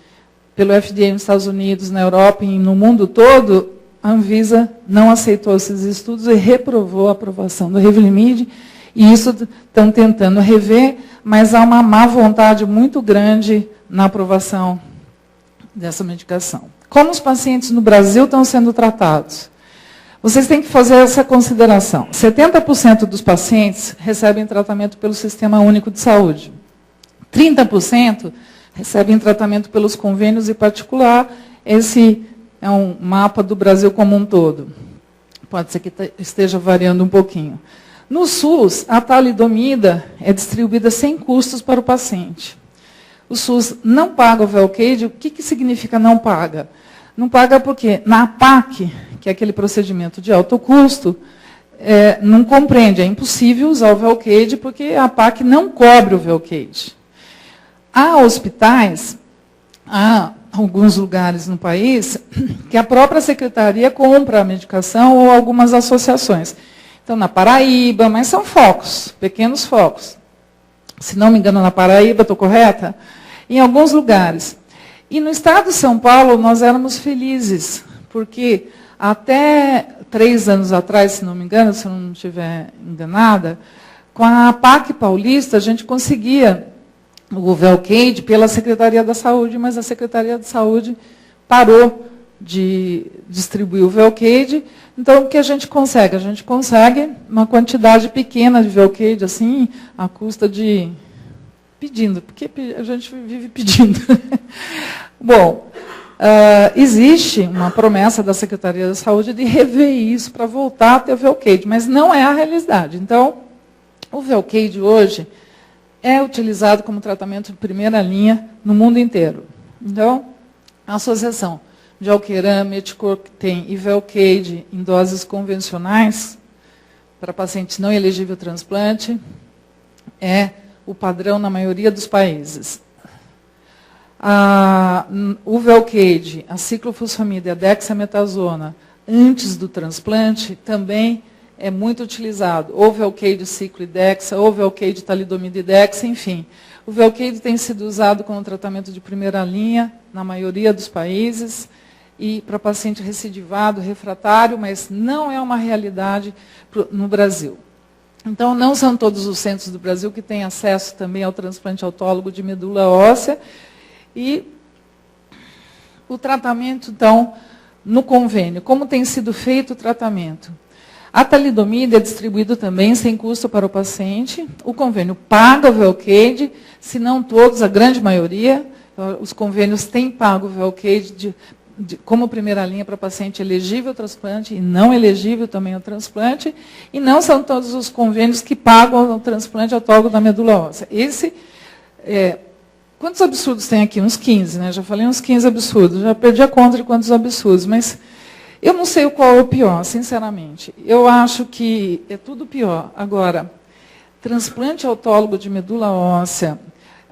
pelo FDA nos Estados Unidos, na Europa e no mundo todo. A Anvisa não aceitou esses estudos e reprovou a aprovação do Revlimid, e isso estão tentando rever, mas há uma má vontade muito grande na aprovação dessa medicação. Como os pacientes no Brasil estão sendo tratados? Vocês têm que fazer essa consideração. 70% dos pacientes recebem tratamento pelo Sistema Único de Saúde. 30% recebem tratamento pelos convênios e particular. Esse é um mapa do Brasil como um todo. Pode ser que esteja variando um pouquinho. No SUS, a talidomida é distribuída sem custos para o paciente. O SUS não paga o Velcade. O que significa não paga? Não paga porque na APAC, que é aquele procedimento de alto custo, não compreende, é impossível usar o Velcade porque a APAC não cobre o Velcade. Há hospitais, há alguns lugares no país, que a própria secretaria compra a medicação ou algumas associações. Então, na Paraíba, mas são focos, pequenos focos. Se não me engano, na Paraíba, estou correta? Em alguns lugares. E no estado de São Paulo, nós éramos felizes, porque até 3 anos atrás, se não me engano, se eu não estiver enganada, com a APAC paulista, a gente conseguia o Velcade pela Secretaria da Saúde, mas a Secretaria de Saúde parou de distribuir o Velcade. Então, o que a gente consegue? A gente consegue uma quantidade pequena de Velcade, assim, à custa de... pedindo, porque a gente vive pedindo. Bom, existe uma promessa da Secretaria da Saúde de rever isso para voltar a ter o Velcade, mas não é a realidade. Então, o Velcade hoje é utilizado como tratamento de primeira linha no mundo inteiro. Então, a associação de Alqueran, Metcorten e Velcade em doses convencionais para pacientes não elegíveis ao transplante é o padrão na maioria dos países. O Velcade, a ciclofosfamida e a dexametasona, antes do transplante, também é muito utilizado. Ou Velcade, ciclo e dexa, ou Velcade, talidomida e dexa, enfim. O Velcade tem sido usado como tratamento de primeira linha na maioria dos países e para paciente recidivado, refratário, mas não é uma realidade no Brasil. Então, não são todos os centros do Brasil que têm acesso também ao transplante autólogo de medula óssea. E o tratamento, então, no convênio. Como tem sido feito o tratamento? A talidomida é distribuído também sem custo para o paciente. O convênio paga o Velcade, se não todos, a grande maioria. Os convênios têm pago o Velcade como primeira linha para paciente elegível ao transplante e não elegível também ao transplante, e não são todos os convênios que pagam o transplante autólogo da medula óssea. Quantos absurdos tem aqui? Uns 15, né? Já falei uns 15 absurdos, já perdi a conta de quantos absurdos, mas eu não sei qual é o pior, sinceramente. Eu acho que é tudo pior. Agora, transplante autólogo de medula óssea,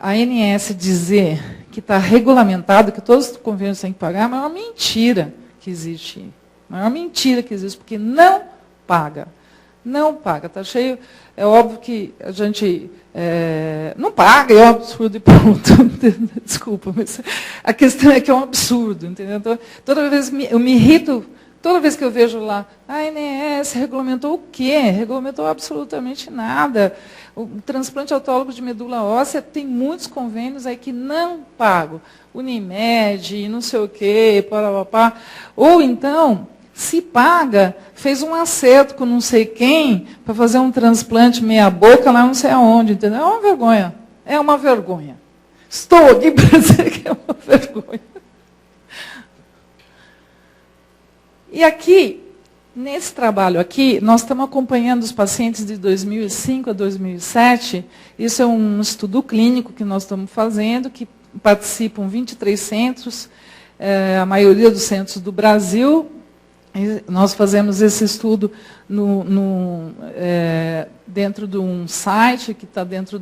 a ANS dizer que está regulamentado, que todos os convênios têm que pagar, mas é uma mentira que existe. É uma mentira que existe, porque não paga. Não paga. Está cheio. É óbvio que a gente não paga, é um absurdo e pronto. Desculpa, mas a questão é que é um absurdo. Entendeu? Então, toda vez eu me irrito, toda vez que eu vejo lá, a ANS regulamentou o quê? Regulamentou absolutamente nada. O transplante autólogo de medula óssea tem muitos convênios aí que não pagam. Unimed, não sei o quê, parapapá. Ou então, se paga, fez um acerto com não sei quem para fazer um transplante meia boca lá não sei aonde, entendeu? É uma vergonha. É uma vergonha. Estou aqui para dizer que é uma vergonha. E aqui, nesse trabalho aqui, nós estamos acompanhando os pacientes de 2005 a 2007. Isso é um estudo clínico que nós estamos fazendo, que participam 23 centros, a maioria dos centros do Brasil. Nós fazemos esse estudo dentro de um site que está dentro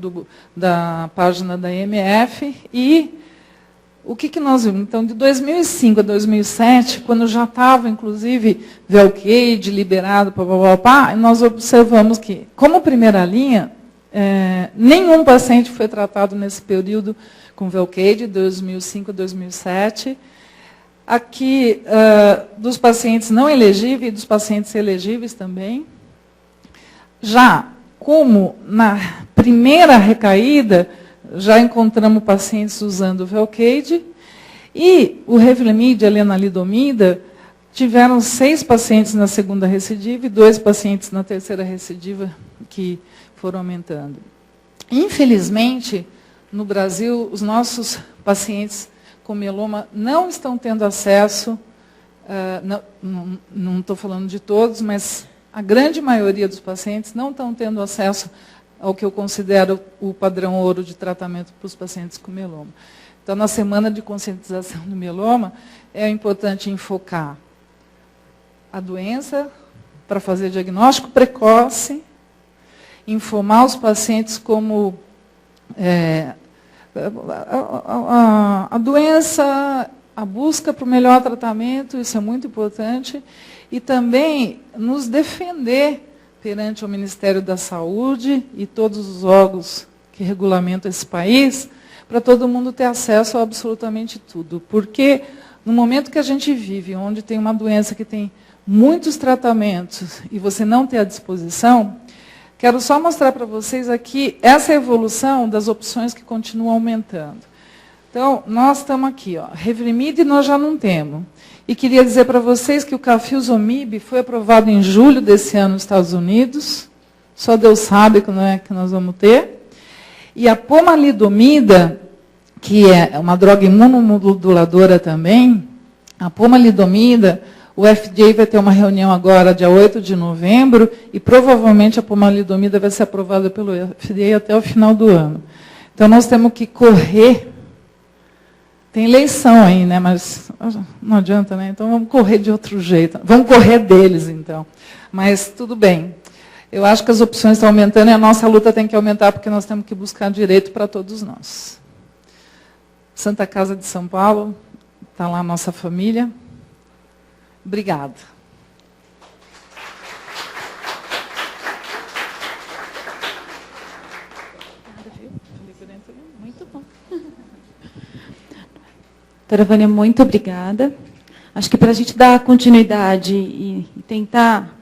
da página da IMF. E o que nós vimos? Então, de 2005 a 2007, quando já estava, inclusive, Velcade liberado, nós observamos que, como primeira linha, nenhum paciente foi tratado nesse período com Velcade, de 2005 a 2007. Aqui, dos pacientes não elegíveis e dos pacientes elegíveis também. Já, como na primeira recaída, já encontramos pacientes usando o Velcade, e o Revlimid e a lenalidomida tiveram 6 pacientes na segunda recidiva e 2 pacientes na terceira recidiva que foram aumentando. Infelizmente, no Brasil, os nossos pacientes com mieloma não estão tendo acesso, não estou falando de todos, mas a grande maioria dos pacientes não estão tendo acesso ao que eu considero o padrão ouro de tratamento para os pacientes com mieloma. Então, na semana de conscientização do mieloma, é importante enfocar a doença para fazer diagnóstico precoce, informar os pacientes como a doença, a busca para o melhor tratamento, isso é muito importante, e também nos defender perante o Ministério da Saúde e todos os órgãos que regulamentam esse país, para todo mundo ter acesso a absolutamente tudo. Porque no momento que a gente vive, onde tem uma doença que tem muitos tratamentos e você não tem à disposição, quero só mostrar para vocês aqui essa evolução das opções que continuam aumentando. Então, nós estamos aqui, Revlimid nós já não temos. E queria dizer para vocês que o Cafilzomib foi aprovado em julho desse ano nos Estados Unidos. Só Deus sabe quando é que nós vamos ter. E a pomalidomida, que é uma droga imunomoduladora também, a pomalidomida, o FDA vai ter uma reunião agora, dia 8 de novembro, e provavelmente a pomalidomida vai ser aprovada pelo FDA até o final do ano. Então, nós temos que correr. Tem eleição aí, né? Mas não adianta, né? Então, vamos correr de outro jeito. Vamos correr deles, então. Mas, tudo bem. Eu acho que as opções estão aumentando e a nossa luta tem que aumentar, porque nós temos que buscar direito para todos nós. Santa Casa de São Paulo, está lá a nossa família. Obrigada. Muito bom. Doutora Vânia, muito obrigada. Acho que para a gente dar continuidade e tentar